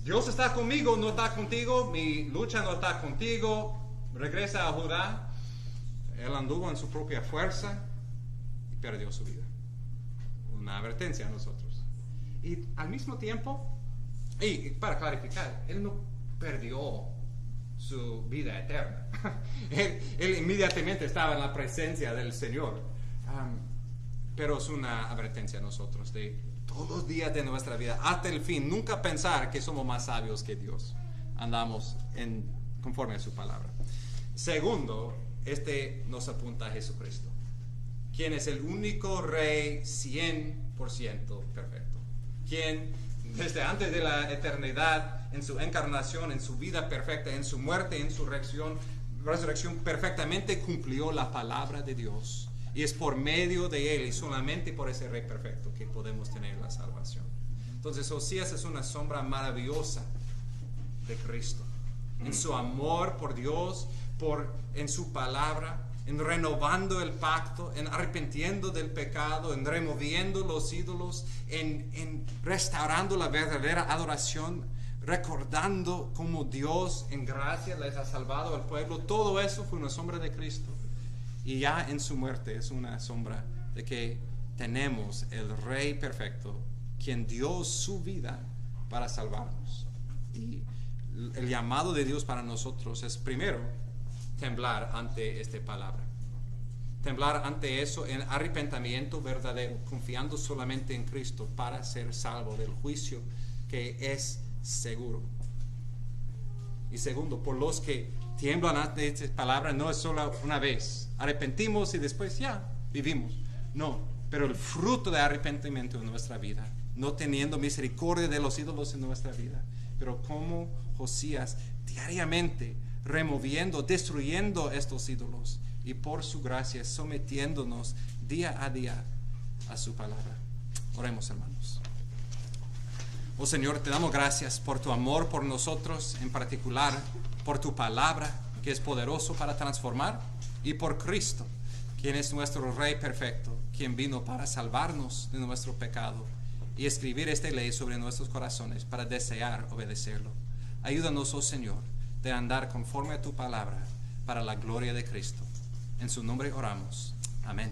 Dios está conmigo, no está contigo, mi lucha no está contigo, regresa a Judá. Él anduvo en su propia fuerza y perdió su vida. Una advertencia a nosotros. Y al mismo tiempo, y para clarificar, él no perdió su vida eterna. él inmediatamente estaba en la presencia del Señor. Pero es una advertencia a nosotros de todos los días de nuestra vida, hasta el fin, nunca pensar que somos más sabios que Dios. Andamos conforme a su palabra. Segundo, nos apunta a Jesucristo, quien es el único Rey 100% perfecto, quien desde antes de la eternidad, en su encarnación, en su vida perfecta, en su muerte, en su resurrección, perfectamente cumplió la palabra de Dios. Y es por medio de Él y solamente por ese Rey perfecto que podemos tener la salvación. Entonces, Josías es una sombra maravillosa de Cristo. En su amor por Dios, en su palabra, en renovando el pacto, en arrepintiendo del pecado, en removiendo los ídolos, en restaurando la verdadera adoración, recordando cómo Dios en gracia les ha salvado al pueblo. Todo eso fue una sombra de Cristo. Y ya en su muerte es una sombra de que tenemos el Rey perfecto, quien dio su vida para salvarnos. Y el llamado de Dios para nosotros es primero temblar ante esta palabra. Temblar ante eso en arrepentimiento verdadero, confiando solamente en Cristo para ser salvo del juicio que es seguro. Y segundo, por los que tiemblan ante esta palabra, no es solo una vez. Arrepentimos y después ya vivimos. No, pero el fruto de arrepentimiento en nuestra vida, no teniendo misericordia de los ídolos en nuestra vida, pero como Josías diariamente removiendo, destruyendo estos ídolos y por su gracia sometiéndonos día a día a su palabra. Oremos, hermanos. Oh Señor, te damos gracias por tu amor por nosotros, en particular por tu palabra, que es poderoso para transformar, y por Cristo, quien es nuestro Rey perfecto, quien vino para salvarnos de nuestro pecado y escribir esta ley sobre nuestros corazones para desear obedecerlo. Ayúdanos, oh Señor, de andar conforme a tu palabra para la gloria de Cristo. En su nombre oramos. Amén.